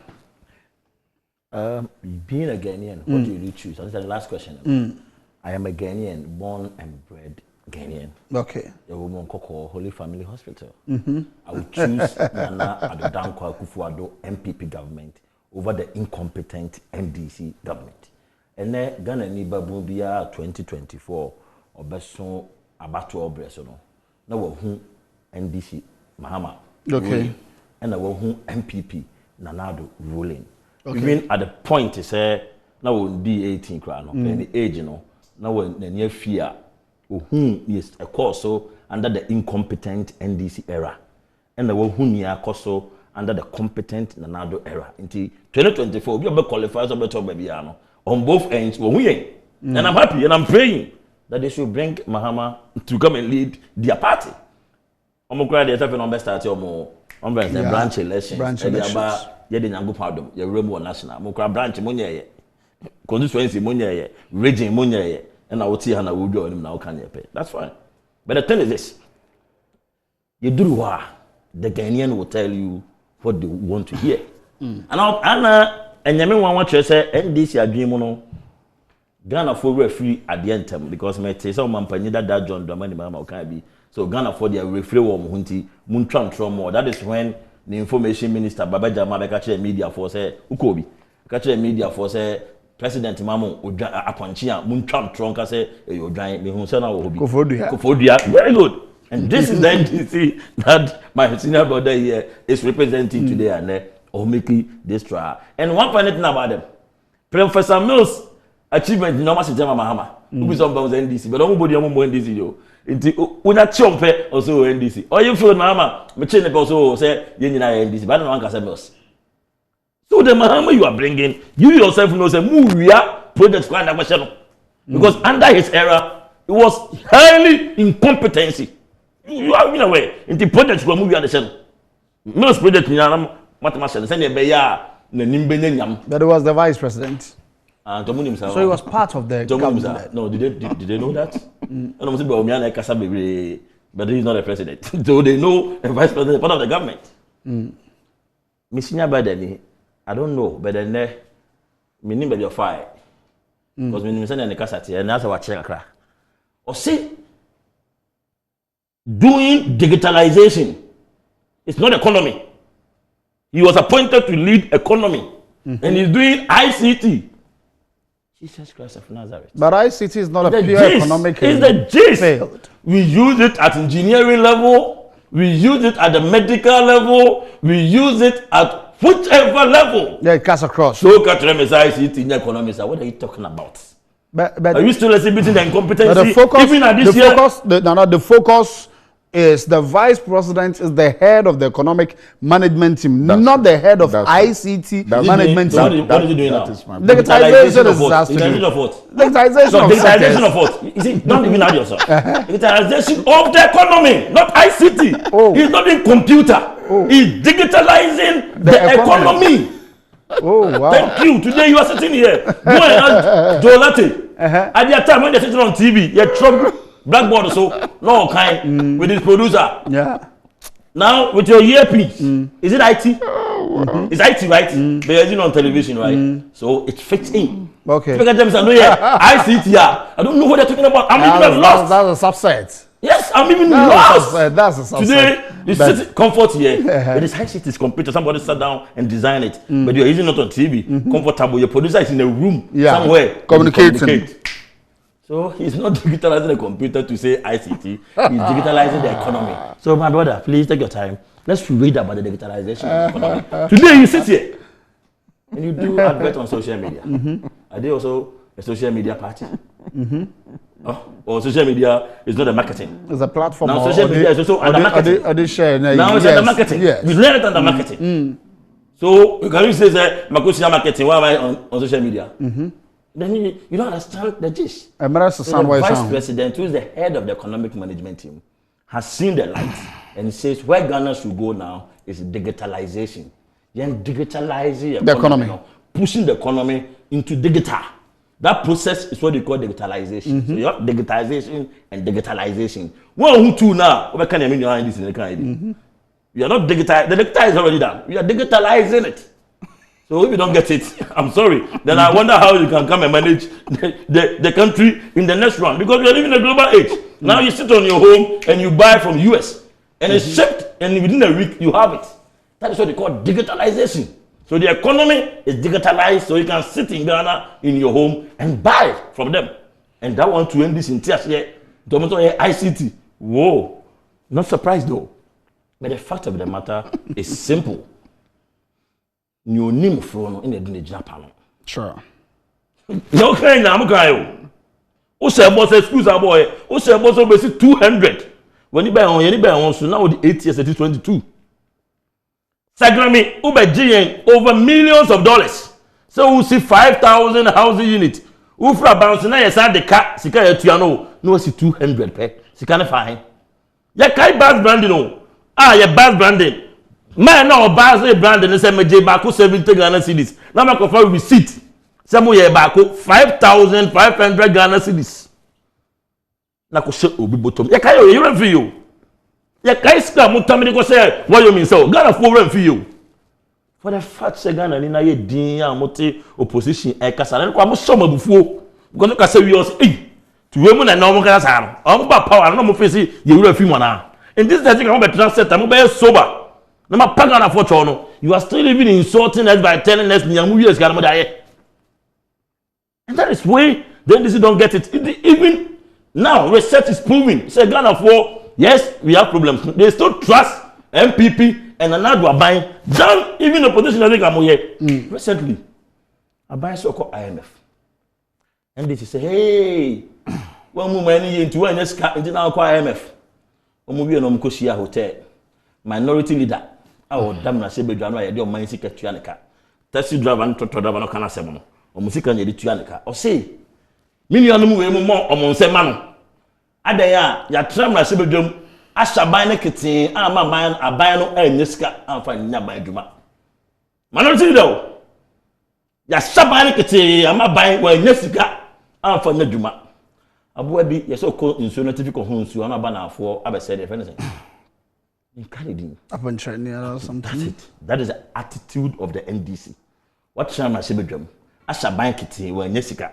B: Being a Ghanaian, what do you choose? That's the last question. I am a Ghanaian, born and bred Ghanaian.
A: Okay.
B: A woman called Holy Family Hospital. I would choose Nana Addo Akufo-Addo MPP government over the incompetent NDC government. And then Ghana ni babu biya 2024 obeso abato obreso no. Na wo hu NDC Mahama.
A: Okay.
B: And na wo hu MPP Nanado ruling.
A: Okay.
B: Even at the point say na wo be 18 kra no, the age no, na wo na near fear. Yes, a course so under the incompetent NDC era. And the wo hu nia koso under the competent Nanado era. Until 2024 we be qualified so better baby ano. On both ends, and I'm happy and I'm praying that they should bring Mahama to come and lead their party. I'm glad they're talking on best party or branch elections.
A: Branch elections.
B: Yeah, the Nyango pardon, your Remo National. Mokra branch Munya, constituency Munya, region Munya, and I will see how I will do him now. Can you pay? That's fine. But the thing is this: you do what the Ghanaian will tell you what they want to hear. And you want what you say, NDC agreement no Ghana for referee at the end because me say some man panyi that John Dramani Mama can be. So Ghana for their referee wo mo hunti mun tram more. That is when the information minister Baba Jama be catch media for say ukobi. Catch media for say President Mamu Odwa aponchi a mun tram ka say e odwan me hu say na wo hobi. Kofodua. Very good. And this is the NDC that my senior brother here is representing today and or making this trial. And one funny thing about them, Professor Mills' achievement in almost Mahama, who is on NDC, but nobody on NDC. Yo, it's una chompe also NDC. Or you feel Mahama, Machine also say you need NDC, but I don't want to Mills. So the Mahama you are bringing, you yourself know say Muria project because under his era, it was highly incompetency. You are in a way into projects where Muria the channel. Mills project in but it
A: was the vice president.
B: So
A: he was part of the government.
B: No, did they know that? But he's not a president. So they know a vice president, part of the government. I don't know, but then meaning by your fire. Because when you send in the cassette, and that's what check. Or see, doing digitalization, it's not economy. He was appointed to lead economy, and he's doing ICT. Jesus Christ of Nazareth.
A: But ICT is not a
B: The
A: pure
B: gist.
A: economic
B: It's the gist.
A: field.
B: We use it at engineering level. We use it at the medical level. We use it at whichever level.
A: Yeah, it cuts across.
B: So, ICT in economics. What are you talking about?
A: But
B: Are you still exhibiting the incompetency?
A: the focus,
B: even at this year?
A: the focus is the vice president is the head of the economic management team, not the head of ICT management team.
B: What is he doing now?
A: Digitization is
B: of what?
A: Digitization
B: of what? You see, don't even add yourself. Digitalization of the economy, not ICT.
A: Oh.
B: He's not in computer.
A: Oh.
B: He's digitalizing the economy.
A: Oh, wow.
B: Thank you. Today you are sitting here. Go and ask Joe Latte. At the time when they're sitting on TV, you're trouble. Blackboard so no kind with his producer.
A: Yeah.
B: Now with your earpiece, is it IT? It's IT, right? They're using on television, right? So it fits in.
A: Okay.
B: Look at them, say, no, yeah, ICT, yeah. I don't know what they're talking about. I'm even lost.
A: That's a subset.
B: Yes, I'm even lost.
A: That's a subset.
B: Today, you sit comfort here. It is ICT, it's computer. Somebody sat down and designed it. But you're using it on TV, comfortable. Your producer is in a room somewhere.
A: Communicating.
B: So he's not digitalizing the computer to say ICT. He's digitalizing the economy. So my brother, please take your time. Let's read about the digitalization of the economy. Today you sit here and you do advert on social media. Are they also a social media party? Or social media is not a marketing.
A: It's a platform.
B: Now social media is also under marketing.
A: Now
B: it's under marketing.
A: Yes.
B: We learn it under marketing. So you can say, Makosia marketing, why am I on social media? Then you don't understand the gist. So the vice president, who is the head of the economic management team, has seen the light and says where Ghana should go now is digitalization. Then digitalizing the economy. Pushing the economy into digital. That process is what they call digitalization. So you have digitization and digitalization. One who two now, what can you mean you're this in the kind? You are not digital. The digital is already done. We are digitalizing it. So if you don't get it, I'm sorry. Then I wonder how you can come and manage the country in the next round. Because we are living in a global age. Now you sit on your home and you buy from US. And it's shipped and within a week you have it. That is what they call digitalization. So the economy is digitalized so you can sit in Ghana in your home and buy from them. And that one to end this in tears here. ICT. Whoa. Not surprised though. But the fact of the matter is simple. You name from in the Japan.
A: Sure.
B: No kind of guy. Who say boss excuse a boy? Who say boss over 200? When you buy on so now the 8 years it is 22. Sagrami Uber GN over millions of dollars. So we see 5,000 housing units. Ufra bouncing na yesa the car sika etuano no see 200 pe. Sika na fine. Ya kai bas branding no. Ya bas branding. Man now bas branding say meje bako 70 Ghana cedis. Na ma confirm receipt. Say mo ye bako 5,500 Ghana cedis. Na ko she obi bottom. Ya kai you run for you. Ya kai ska mo tamini ko say what you mean so Ghana for run for you. For the fact say Ghana ni na ye din amote opposition e kasa na ko am so mabufuo because no kasa wi us to we mu na no mo kasa sa no am ba power no mo face ye wura fi mo na in this thing am be translate am be sober na ma paga na for cho no you are still even insulting us by telling us nyamu wi us Ghana mo da ye and that is why then this don't get it even now research is proving say Ghana for yes we have problems they still trust NPP and another buying down even the position I think I'm here recently. I buy so called IMF. And they say, hey, one woman into one into now call IMF. Omubi no mkoshia hotel. Minority leader. Awo dam na sebe dwanu ya de o man sika tuaneka. Taxi driver no toto driver no kana semo no. Omusika na de tuaneka. O say, million we mu mo omonsema no. Adan ya tram na sebe dwam ashaban ne kete ama ban aban no enyeska amfa nya ban dwuma minority leader ya shaban ne kete ama ban wa enyeska amfa nya dwuma aboa bi yeso ko insu notification ho nsu ana ba na afo abese de fene in Canada
A: upon China or something.
B: That is the attitude of the NDC. What shama sebedwam ashaban kete wa enyesika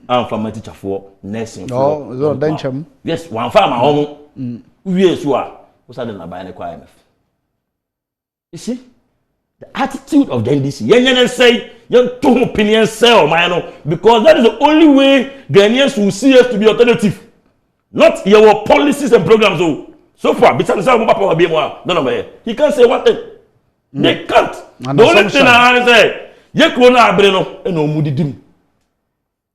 B: amfa ma teacher for nursing for
A: so dencham
B: yes one farm home. We so what's that in a buy IMF? You see? The attitude of the NDC. Yen say, young two opinion sell, man, because that is the only way Ghanaians will see us to be alternative. Not your policies and programs. So far, besides he can't say one thing. They can't.
A: And
B: the only thing I say, ye krona abreno, no mudi dim.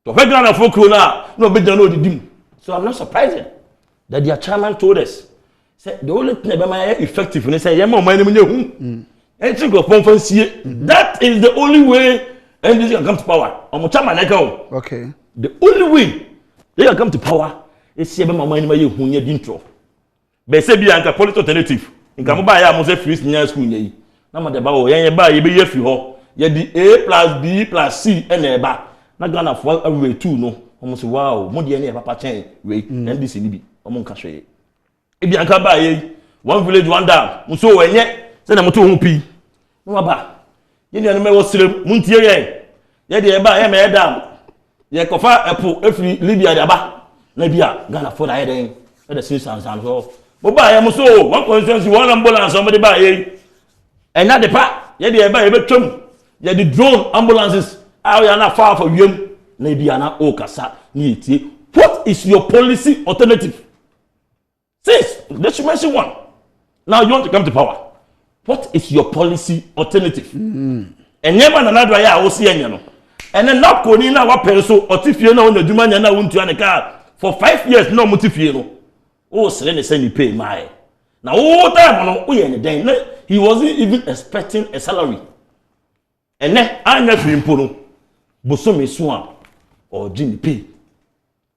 B: To Vegana for krona, no be no dim. So I'm not surprised that their chairman told us. Say the only thing about effective, and they say, "Yama, my name is That is the only way NDC can come to power.
A: Okay.
B: The only way they can come to power is see my money may who you intro. But say be anka political alternative. In Kamuba, I must say free senior school. Now, my deba, ye buy ye be ye free ho. Ye the A plus B plus C and a bar. Not gonna fall away too, no. Almost wow, more than any papa chain way. NDC nibi. Among Cashe. If you can buy one village, one down. So when yet, send them to Humpi. No, ba. You know, was Muntier. Yet the Eba, M. Dam. Ye cofa apple, every Libya, the Aba. Libya, Ghana for the heading. Let the citizens and so. But by am so, one constituency, one ambulance, somebody buy. And not the part, yet the Eba, a chum. Yet the drone ambulances. I are not far from you. Maybe I'm not Okasa. What is your policy alternative? Six, let's mention one. Now you want to come to power. What is your policy alternative? And never another way I will see any. And then not going now what pencil or Tifiano on the Dumana won't you car for 5 years no Mutifiano. Oh, Selene send you pay my. Now all time on we any day. He wasn't even expecting a salary. And then I never impono. Bosome Swan or Jimmy P.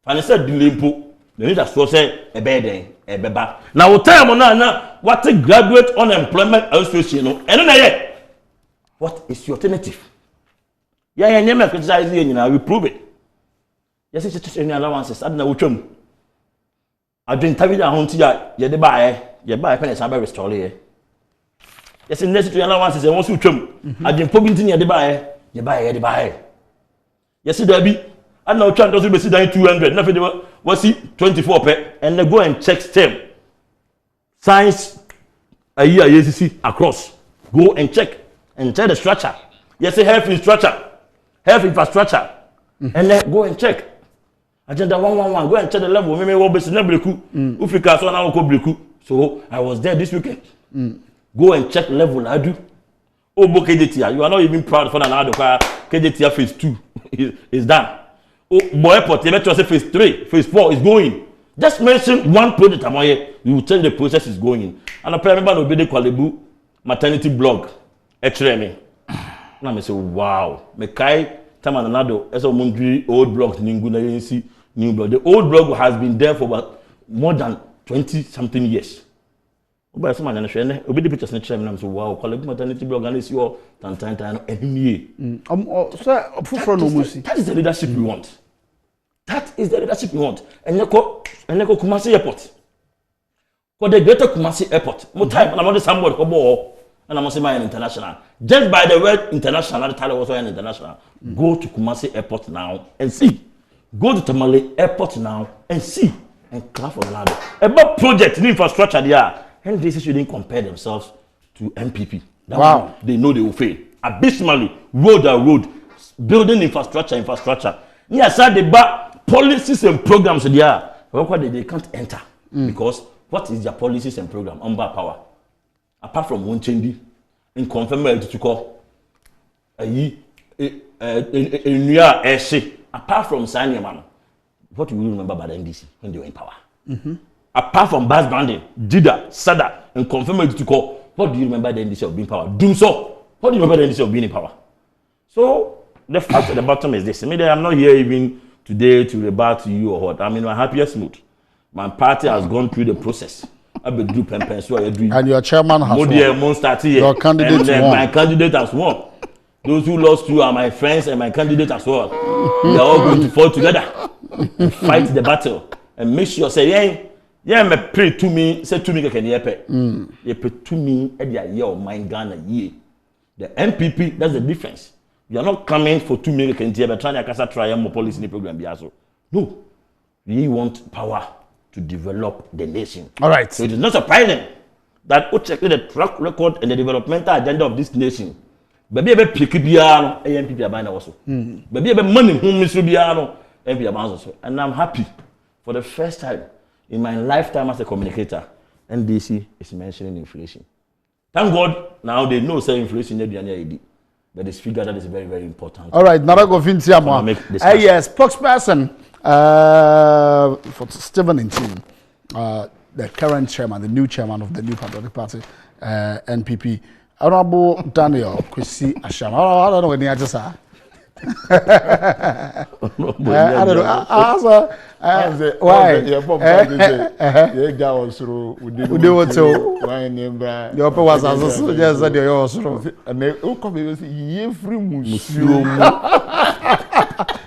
B: And I said Dilimpo. The need to say a bed a beba. Now time on now what a graduate unemployment association and then what is your alternative? Yeah, you never criticize you now we prove it. Yes, it's just any allowances. I don't know which one. I drink Tavi home to ya de buy pennies and buy store here. Yes, in necessary allowances and once you chum. I drink Pobintin ya de buy. Yes, there be. I know trying to sit down 200. Nothing was he 24 pay and they go and check STEM. Science a year ACC across. Go and check the structure. Yes, health infrastructure. And then go and check. Agenda 111. Go and check the level. Maybe what best never Ufika so now go. So I was there this weekend. Go and check level. I do. Oh, KJTR. You are not even proud for another KJTR phase 2 is done. Oh, boy, airport, say phase 3, phase 4 is going. Just mention one project, you will tell the process is going. And I remember no be Kwalebu maternity blog. Now I say, wow. Me kai time another as a mundri old blog ningu new blog. The old blog has been there for about more than 20 something years. But some man share obi the pictures na chem na so wow Kwalebu maternity blog and see all tan enemy.
A: So for no musi.
B: That is the leadership we want. That is the leadership we want. And you go Kumasi Airport. For the greater Kumasi Airport. More time, and I'm on the somewhere and I'm saying international. Just by the word international, the title was an international. Go to Kumasi Airport now and see. Go to Tamale Airport now and see. And clap for another. About project in infrastructure there. And they shouldn't compare themselves to NPP.
A: Wow.
B: They know they will fail. Abysmally, road, building infrastructure. Yes, they back policies and programs there. They can't enter. Because what is their policies and program? Under power. Apart from one change in confirmation to call apart from signing man, what do you remember about the NDC when they were in power? Apart from bus branding, Dida, Sada, and confirmation to call, what do you remember the NDC of being in power? Doom so. What do you remember the NDC of being in power? So the fact at the bottom is this. I mean, I'm not here even today to rebut to you or what. I'm in my happiest mood. My party has gone through the process. I've been doing
A: and your chairman has won. Your candidate won.
B: My candidate has won. Those who lost you are my friends and my candidate as well. We are all going to fall together and fight the battle and make sure say me pray to me say to me can you pray to me at the year of mine Ghana year. The NPP, that's the difference. You are not coming for 2 million can but trying to try more policy in the program biaso. No. We want power to develop the nation.
A: All right.
B: So it is not surprising that who check the track record and the developmental agenda of this nation. Baby be pick biano NPP abana also. Baby be money whom Mr. Biano NPP abana also. And I'm happy for the first time in my lifetime as a communicator, NDC is mentioning inflation. Thank God now they know say inflation is but this figure that is very, very important.
A: All right, Narago Vinciamo. Yes, spokesperson for Stephen Ntim, the current chairman, the new chairman of the New Patriotic Party, NPP. Honorable Daniel Kwesi Asham. I don't know when I just saw. I don't know. Why?
C: Yeah,
A: your papa was also just that you also.
C: And they come every museum.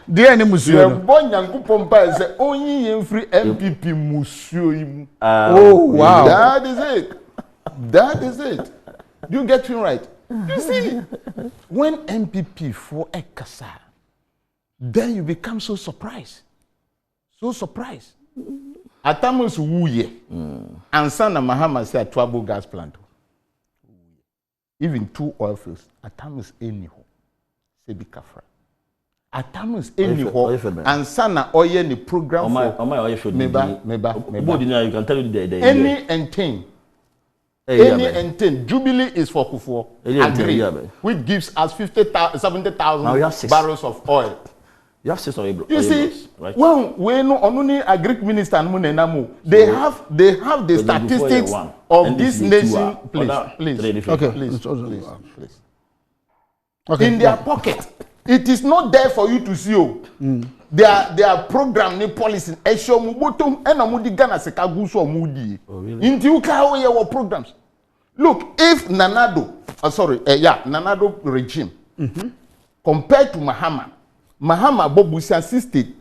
A: Dear any museum.
C: Born young Pompa is only every MPP museum.
A: Oh, wow.
C: That is it. That is it. You get me right. You see, when MPP for a kasa, then you become so surprised. So surprised. Atamus wuye. And Sana Mahama said Twabo gas plant. Even 2 oil fields. Atamus anyhow. Sebi kafra. Atamus anyhow. And Sana oil ni program for
B: oil field.
C: Meba.
B: You can tell you the
C: any and ten. Any and 10. Jubilee is for Kufuor. Agree. Which gives us 70,000 barrels of oil.
B: You have 6 oil.
C: You see, right? Well, when only a Greek minister and Munenamu, they have the statistics of this nation. Please.
A: Okay.
C: Please. Okay. In their pocket. It is not there for you to see. Their program, their policy, Esho Mubotum, and Amudi Ghana Sekaguso Mudi. Into your programs. Look, if Nanado regime, compared to Mahama Bobusian 60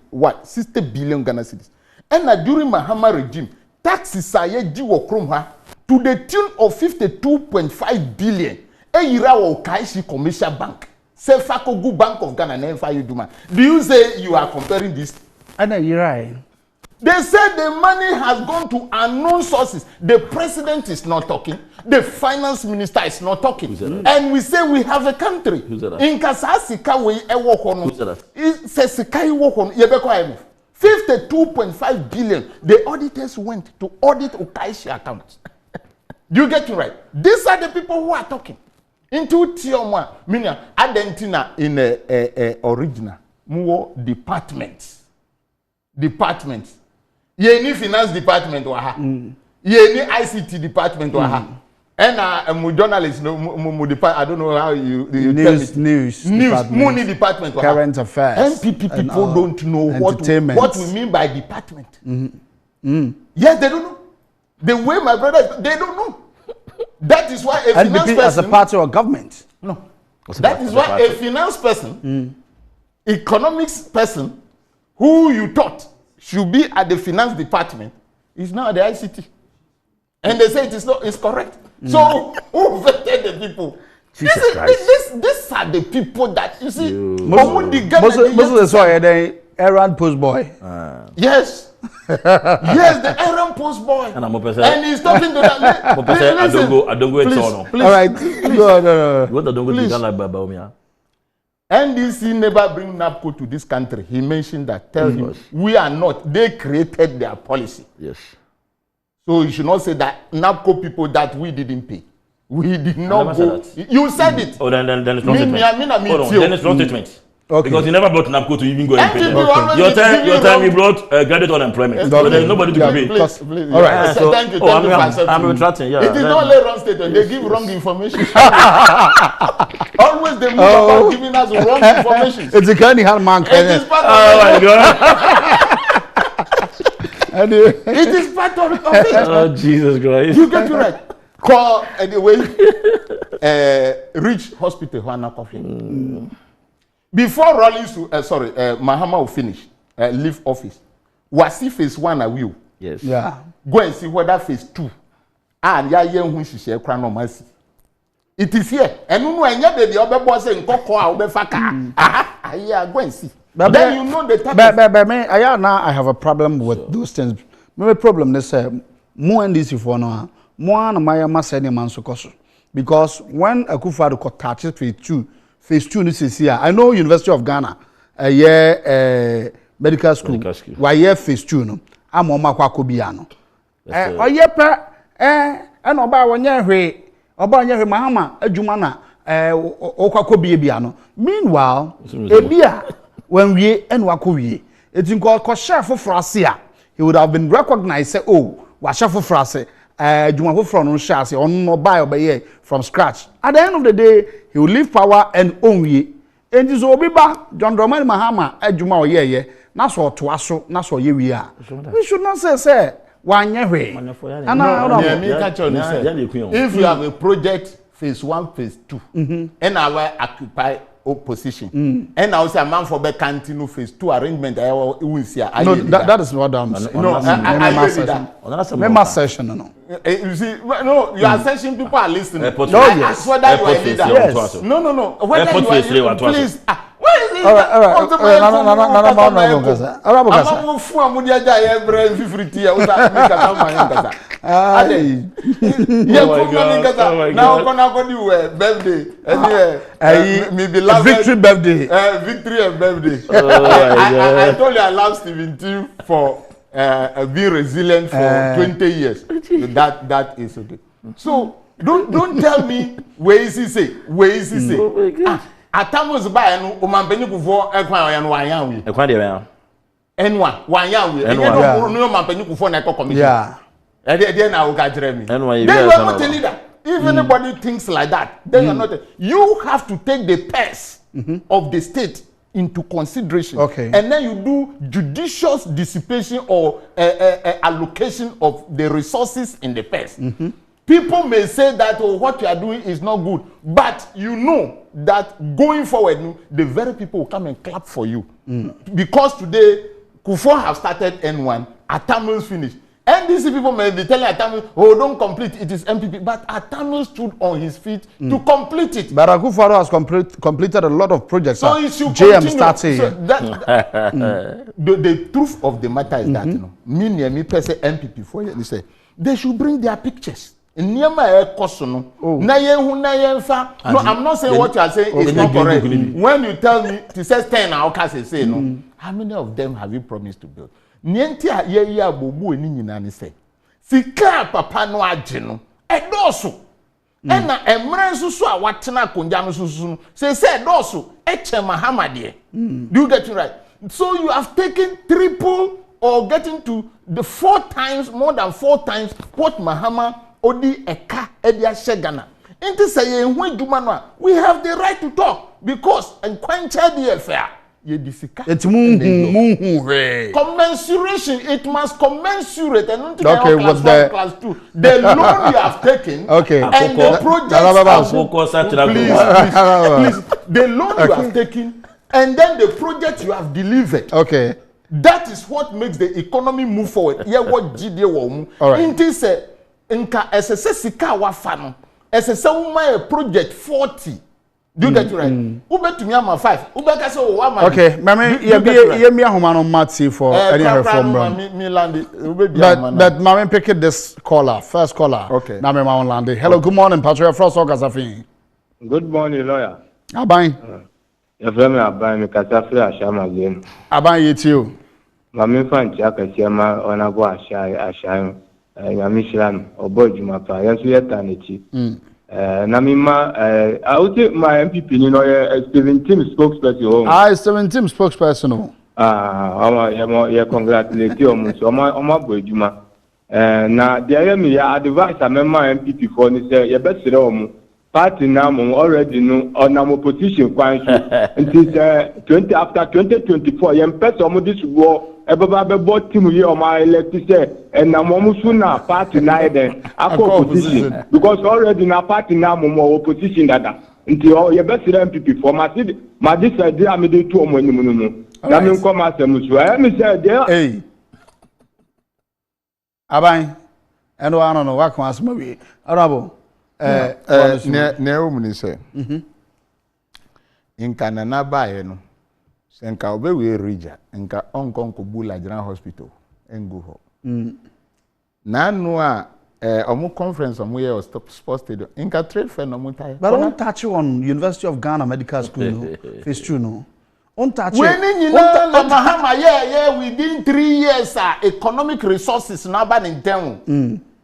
C: billion Ghana cedis. And during Mahama regime, taxes are yet due to the tune of 52.5 billion. Eyirawo Kaishi Commercial Bank. Sefakogu Bank of Ghana and Duma. Do you say you are comparing this?
A: I know you're right.
C: They said the money has gone to unknown sources. The president is not talking. The finance minister is not talking. And we say we have a country. In Kasasika we work on. It says 52.5 billion. The auditors went to audit Okaishi accounts. Do you get it right? These are the people who are talking. Into Tioma, meaning Argentina in original, more departments. Ye ni finance department waha. Ye ni ICT department waha. And journalists no I don't know how you
A: news
C: money department waha.
A: Current affairs.
C: NPP people don't know what we mean by department. Yes, they don't know. The way my brothers, they don't know. That is why a finance person
A: as a party or government.
C: No. That is why a finance person, economics person, who you thought should be at the finance department, is now at the ICT. And they say it's correct. So who vetted the people? These are the people that you see.
A: Most of the soil they errand post boy.
C: Yes. Yes, the errand post boy. And he's talking to that.
B: I don't go into
A: all right. No.
B: What don't go to
C: NDC never bring NAPCO to this country. He mentioned that. Tell him we are not. They created their policy.
B: Yes.
C: So you should not say that NAPCO people that we didn't pay. We did not go. You said it.
B: Oh, then it's not statement. Then it's not statement.
A: Okay.
B: Because you never brought NAPCO to even go and pay.
C: Okay.
B: Your time you brought graduate unemployment. There's nobody to pay.
C: Please.
A: All right.
C: So, thank you for accepting.
B: I'm retracting. Yeah.
C: It is not only wrong statement. They give wrong information. Always they move about giving us wrong information.
A: It's a kind of man.
C: It is part of it. It is part of it.
B: Oh, Jesus Christ.
C: You get it right. Call anyway. Reach hospital. Before Rawlings, Mahama will finish, leave office. Wasi phase 1 are you?
B: Yes.
A: Yeah.
C: Go and see whether phase 2. And when she share crown mercy. It is here. And no, and yet the other boss saying, Coco, I'll be faka. Yeah, go and see. But then you know the type
A: I have a problem with those things. My problem is more NDC for now. mo na maya masene manso koso because when Akufo-Addo got touch phase 2 this is here I know University of Ghana medical school why year phase 2 no amoma kwa kobia no oye pe and oba wonye hwe mahama adwuma na okwa kobia bia no meanwhile ebia when we and wakowie etin ko chef for ase a he would have been recognized say oh wa chef for ase adwuma for no share ase on no buy obeye from scratch at the end of the day he will leave power and own we enti so obi ba John Dramani Mahama adwuma oyeye na so to aso na so ye wi a we should not say wanye hwe
C: if you have a project phase 1 phase 2 and our occupy opposition and I say a man for be continue phase 2 arrangement no
A: that is what I'm saying no I session no
C: you see no you are session people are listening
A: no yes
C: whether you are leader yes no whether you are please all right victory birthday I told you I love Stephen T for being resilient for 20 years that is okay so don't tell me where is he say Atamos by no Mpensenmpensenmu kufo ekwan oya no wanyan wi
B: ekwan de ya
C: enwa wanyan wi enye no Mpensenmpensenmu kufo na commission
A: yeah
C: e na wo ka kire mi
B: enwa
C: then you are not a leader if anybody thinks like that then you're not you have to take the purse of the state into consideration and then you do judicious dissipation or allocation of the resources in the purse people may say that what you are doing is not good but you know that going forward the very people will come and clap for you because today Kufo have started N1 Atamils finished NDC people may be telling Atamils don't complete it is NPP but Atamils stood on his feet to complete it
A: but Akufo-Addo has completed a lot of projects
C: so it should
A: JM started
C: so the truth of the matter is that me person NPP for you say they should bring their pictures Niema ekoso no na yehu na yemfa no I'm not saying what you are saying is not correct when you tell me to say 10 na oka say no how many of them have you promised to build nienti a ye abobu eni nyina ne say sika papa no age no edoso ena emre susu a watena konja no susu no say edoso eche Mahama de do you get it right so you have taken triple or getting to the 4 times more than 4 times what Mahama Odi eka edia shegana. Inti say ye hu adwuma no a we have the right to talk because enkwancha dey fair. Ye disika.
A: It muhu we.
C: Commensuration it must commensurate and class 2. The loan you have taken and the project please the loan you have taken and then the project you have delivered.
A: Okay.
C: That is what makes the economy move forward. Ye what GD wo mu. Inti say nka SSS sika wafa no SSS a project 40 do you get it right ubetumi ama 5 ubeka say o ama
A: okay mama ye mi ahoma no mati for any reform
C: me land
A: but mama pick this caller first caller
C: okay
A: na me ma on land hello good morning Patrick Frost Okasafin
D: good morning lawyer
A: aban
D: ya frame aban me Kasafin ashama again
A: aban yetio
D: mama fanchi akasiama onabo ashayo Yamishan Obojuma pa yansu yeta nechi na mima I would say my MPP you know 17 spokesperson
A: ah 17 spokesperson
D: ya congratulate you so oma Obojuma na there me ya advice amema MPP for ni say ya besere omu party na mo already no on am opposition kwansu until 20 after 2024 yem person mo this war ebaba be bot team ye o ma elect say and na mo musu na party na eden opposition because already na party na mo opposition dada until ye besere MPP for ma this idea am dey to omo enimu no na me nko ma asem so I me say there
A: hey aban eno ano no wakon asema wi arabo
C: ne o muni say inka na bae no senka obewe rija nka onkonko bula general hospital engu ho na anu a omo conference omo here sports stadium. Inka trade fair no mutai.
A: But don't touch you on University of Ghana Medical School, no. Phase 2, no. Don't touch
C: When you know la Mahama, yeah, within 3 years, economic resources now ban in town.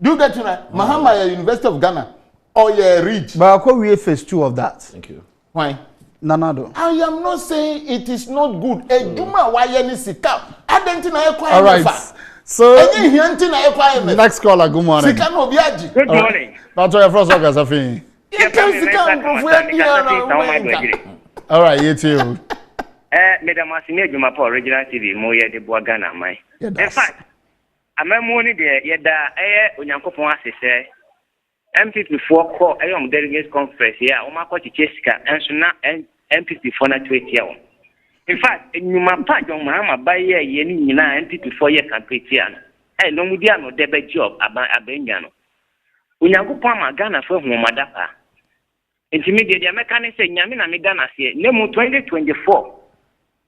C: Do that, you know, Mahama, University of Ghana, or yeah, rich.
A: But I'll we phase 2 of that.
B: Thank you.
C: Why?
A: Nanado.
C: I am not saying it is not good. Ejuma why any sika.
A: All right. So next caller, good morning.
C: Sika no biaji.
E: Good morning.
A: That's your first work as a thing. All right, you too.
E: Madam Asine Juma for Original TV, Moya de Boagana, my. In fact, I'm a money there, yet Unyankopon say, MPP before call a young delegates conference here, Omako Jessica, and so now MPP for not 20 years. In fact, in my part, young Mahama by year, Yenny, MPP 4 year campaign, and no Mudiano, debate job about Abenyano. Unyankopon Ghana for whom Madapa. Intermediate American say, Yamina Megana say, Nemo 2024.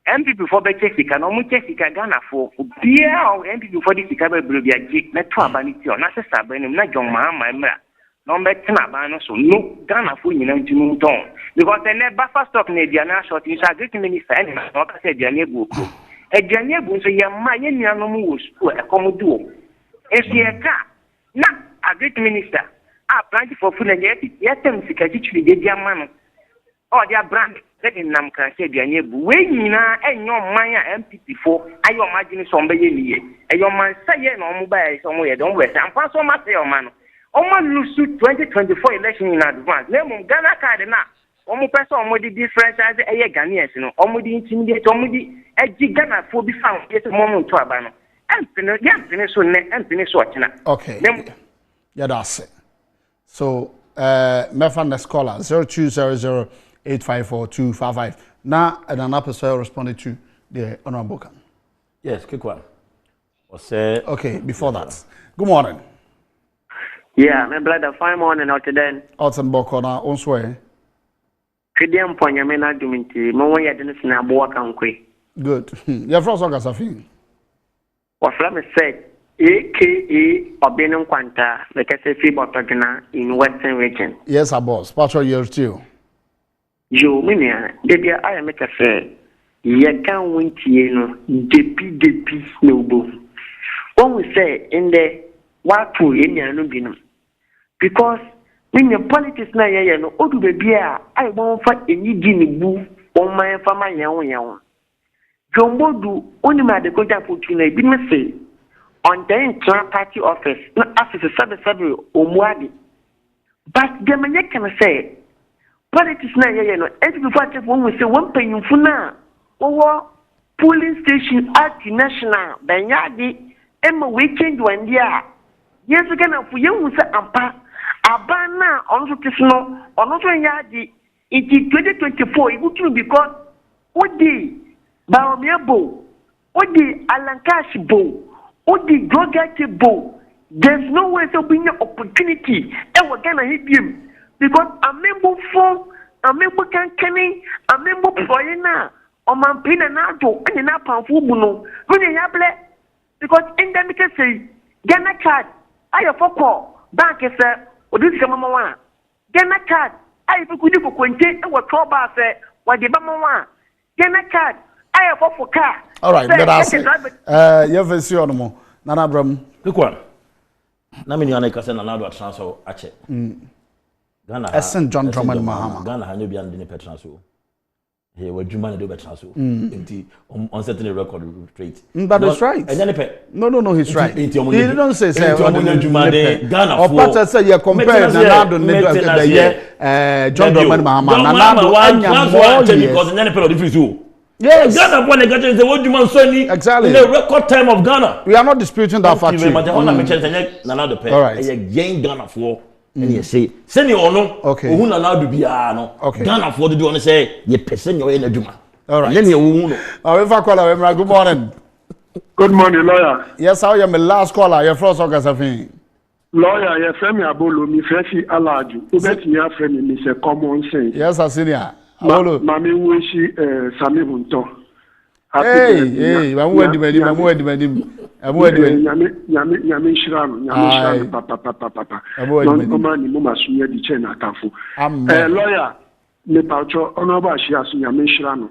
E: MPP for Bechesica, no Muchesica Ghana for Beer or MPP for the Sicaba Brubia Jig, Metro Banitio, Nasa Sabanum, not John Mahama, no Betanabano, so no Ghana for you know to move on. Because they never first stock Nadiana short in Sagrit Minister, and I said, Janebu. A Janebu, so Yamayan no school, a commodo. If you a car, not a great minister, I planted for food and yet, them Sicajically, the Diamano. Or their brand. Let in Namka say, Dianebu, when and your Maya MPP for, I imagine somebody, and your man say, no mobile somewhere, don't wait, and pass on my say, man. Oman lose 2024 election in advance. Name Ghana card now. Omo person omo di difference as a Ghanaians, you know, omo di intimidate, omo di edgy Ghana for be found at the moment to abano. And finish watching.
A: Okay. Yeah, that's it. So, Mefan the scholar 0200 854-255. Now, an episode responded to the Honorable Khan.
B: Yes, quick one.
A: Okay, before that. Good morning.
E: Yeah, my brother, fine morning out then.
A: Outside Bokona, on swear.
E: Fidiam Ponyamena Duminti, Moya Denison Aboakankwe.
A: Good. Your first work as a thing.
E: What Flamme said, AKA Obenum Quanta, the Casafi Botagana in Western region.
A: Yes, our boss. Patrol year too.
E: Yo, Minia, Debbie, I make a say, ye can't win Tieno, depi snowball. When we say in the what to any anubinum. Because when your politics na ya no, Odu baby, I won't fight any guinea boo on my farmer yawn. Jumbo do only my decoder fortune, didn't say on the internal party office, not after the Sabi or Mwadi. But the man can say, politics na ya no, as before when we say one penny for now, or polling station at the national, Banyadi, Emma weekend one year. Yes, we can for you, Sir Ampa. Abana, also Kisno, or not one yadi. It is 2024, it would be because Odi, Baomia Bow, Odi, Alankash Bow, Odi, Drogati Bow. There's no way to bring an opportunity, and we're gonna hit him. Because a member form, a member can kenny, a member Poyena, or Mampina Nato, and an apple Fubuno, when you have because endemic say, Ghana card, I have a call, bank is or this Mama. Ghana card, I have a good for Quinte and what call back say, what the Mama. Ghana card, I have a for car.
A: All right, let us you have a see on more. Nana Bram.
B: Look one. Namini Anaka Nana transfer Ache. Ghana,
A: St. John Drummond Mahama.
B: Ghana, I knew beyond the Petranso. He was Jumani do betraso. On certainly record rate.
A: But it's right. No, he's right. He didn't say Ghana. Or Pater said you compare Nanado the year John Drummond Mahama.
B: Because the NPP difference too.
A: Yes.
B: Ghana won the Ghana the what Juman Sony
A: exactly
B: in the record time of Ghana.
A: We are not disputing that fact.
B: All right. A gain Ghana for. And you say, send you or no, okay, who allowed to be no, okay, Ghana for the do and say, ye person your energy. All right, then you won't.
A: Oh, if I call her, good morning.
F: Good morning, lawyer.
A: Yes, I am my last caller. Your first August of thing.
F: Lawyer, your friend Abolo, me fresh alaju. You bet me a friend, me say common sense.
A: Yes, I see ya. Abolo.
F: Mami wishi Sami Hunto.
A: Hey, I'm waiting.
F: nyame shirano papa no mani mo masunya di chena atafo lawyer me paucho honorable ashia so nyame shirano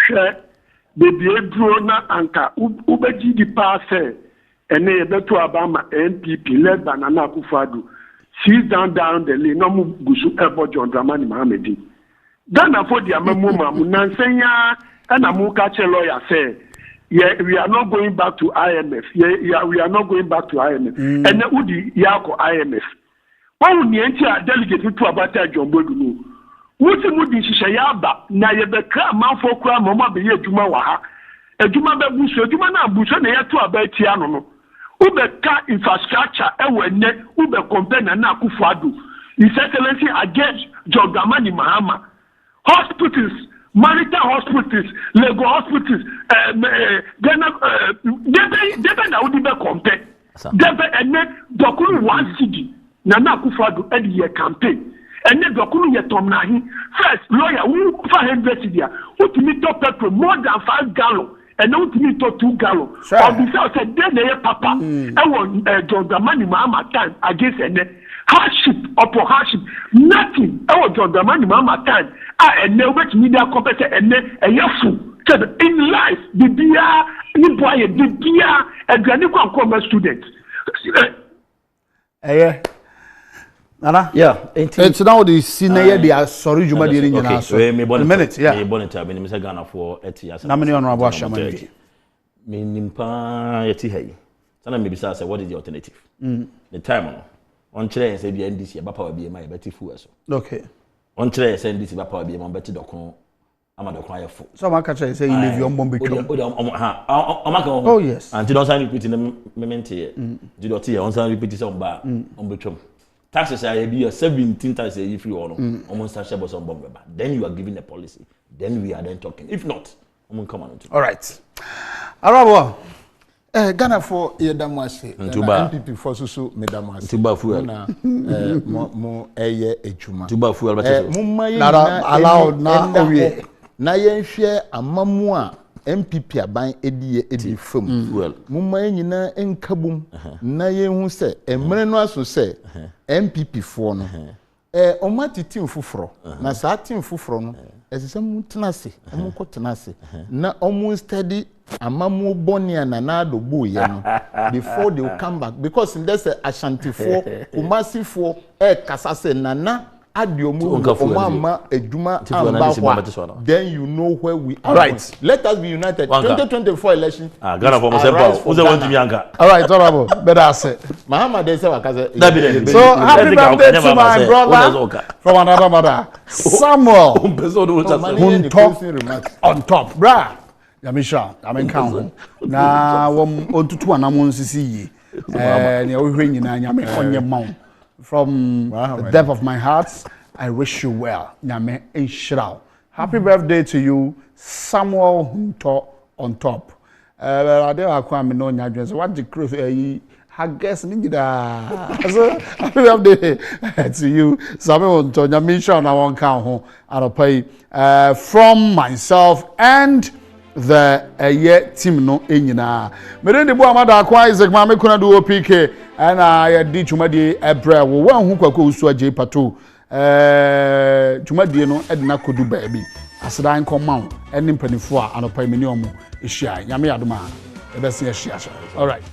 F: hwe bebi eduro na anka ubeji di pa se ene yebeto abama NPP led by Nana Akufo-Addo seize down the lane no mu gusu ebo John Dramani Mohammed Ghana for the amamuma nansenya na mu ka che lawyer say we are not going back to IMF. We are not going back to IMF. And udi yako IMF. Wọ́n ní ẹ̀ntì a delegate to abata John Bodu no. Wọ́n ti mú di ṣiṣẹ́ yá bà na yẹ̀bẹ̀ká amanfo kura mọ́ máa bẹ̀yẹ adwuma wà ha. Adwuma bẹ̀ busu, adwuma náà busu na yẹ tó abẹ́ ti ano no. Wọ́bẹ̀ká infrastructure ẹ̀wọ̀ ẹ̀nẹ́ wọ́bẹ̀ compare Nana Akufo-Addo. His Excellency against John Dramani Mahama. Hospitals. Marital hospitals, Lego hospitals, Ghana, debe na udi be compare. Debe ene dokunu 1 city. Nana Akufo-Addo edi ye campaign. Ene dokunu ye tom na hi. First lawyer who 500 cedi. Who to meet up petrol more than 5 gallon. And now to meet up 2 gallon. Or before said then ye papa. I want John Dramani Mahama time against ene. Hardship upon hardship, nothing. Our John Dramani Mahama time. And now which media competitor and a yafu. In life, the beer, the boy, the beer, and the commerce student.
A: Nana?
B: Yeah.
A: It's now the senior, they are sorry, you might be in your house. A minute, yeah.
B: Bonnet, I mean, Mr. Ghana for 8 years.
A: How many honorable shaman?
B: Minimpa Yeti. Sana maybe say, what is the alternative? The time on chair say the NDC about power be my betty fool.
A: Okay.
B: On chair say NDC about power be my betty docon. I'm a docon.
A: So my catcher say you live your mom become.
B: Oh yes. And you don't sign repeating the moment here. You don't see on sign repeating some bar on between. Taxes are be 17 times a year if you are almost a share some bomb. Then you are giving a policy. Then we are then talking. If not, I'm come on.
A: All right. Arabo.
C: Ghana for Yedamwase. NPP for Susu Medamwase.
B: Tuba fuel.
C: Mo eye ejuma.
B: Tuba fuel.
A: Allowed na owie.
C: Na yenhwe amamu a NPP aban edi fam.
B: Fuel.
C: Mumma nyina enkabum. Na yenhu se emre no aso se NPP fo no. Omati team fuforo. Na sa team fuforo no. Esese mu tenase. Mu ko tenase. Na omu study amamu bonia na nado boye no before they will come back because there's a Ashanti for Kumasi for kasase nana adiomu omama eduma amba then you know where we are.
A: All right,
C: let us be united. 2024 election.
B: Ghana for myself. Who's the one to be anchor?
A: All right, honorable. Better say.
C: Mahama they say wakaze.
A: So happy birthday to my brother from another mother, Samuel. On top, brah. Yamisha, count. Na on to anamon sisi and you on your mount. From the depth of my heart, I wish you well. Nyame Ishral. Happy birthday to you, Samuel Hunto on top. I don't know what the crew I guess so happy birthday to you, Samuel Hunto. Nyame Ishral na won count home. I'll pay from myself and the team no enyina mere de bo amada akwa Isaac ma me kuna do PK ana ya di chumadi ebra wo wan hu kwakwa usu aje pato chumadi no edina kodu baabi asdan komman eni mpanifo a anopa meni omo ehia nyame adoma e be se ehia all right.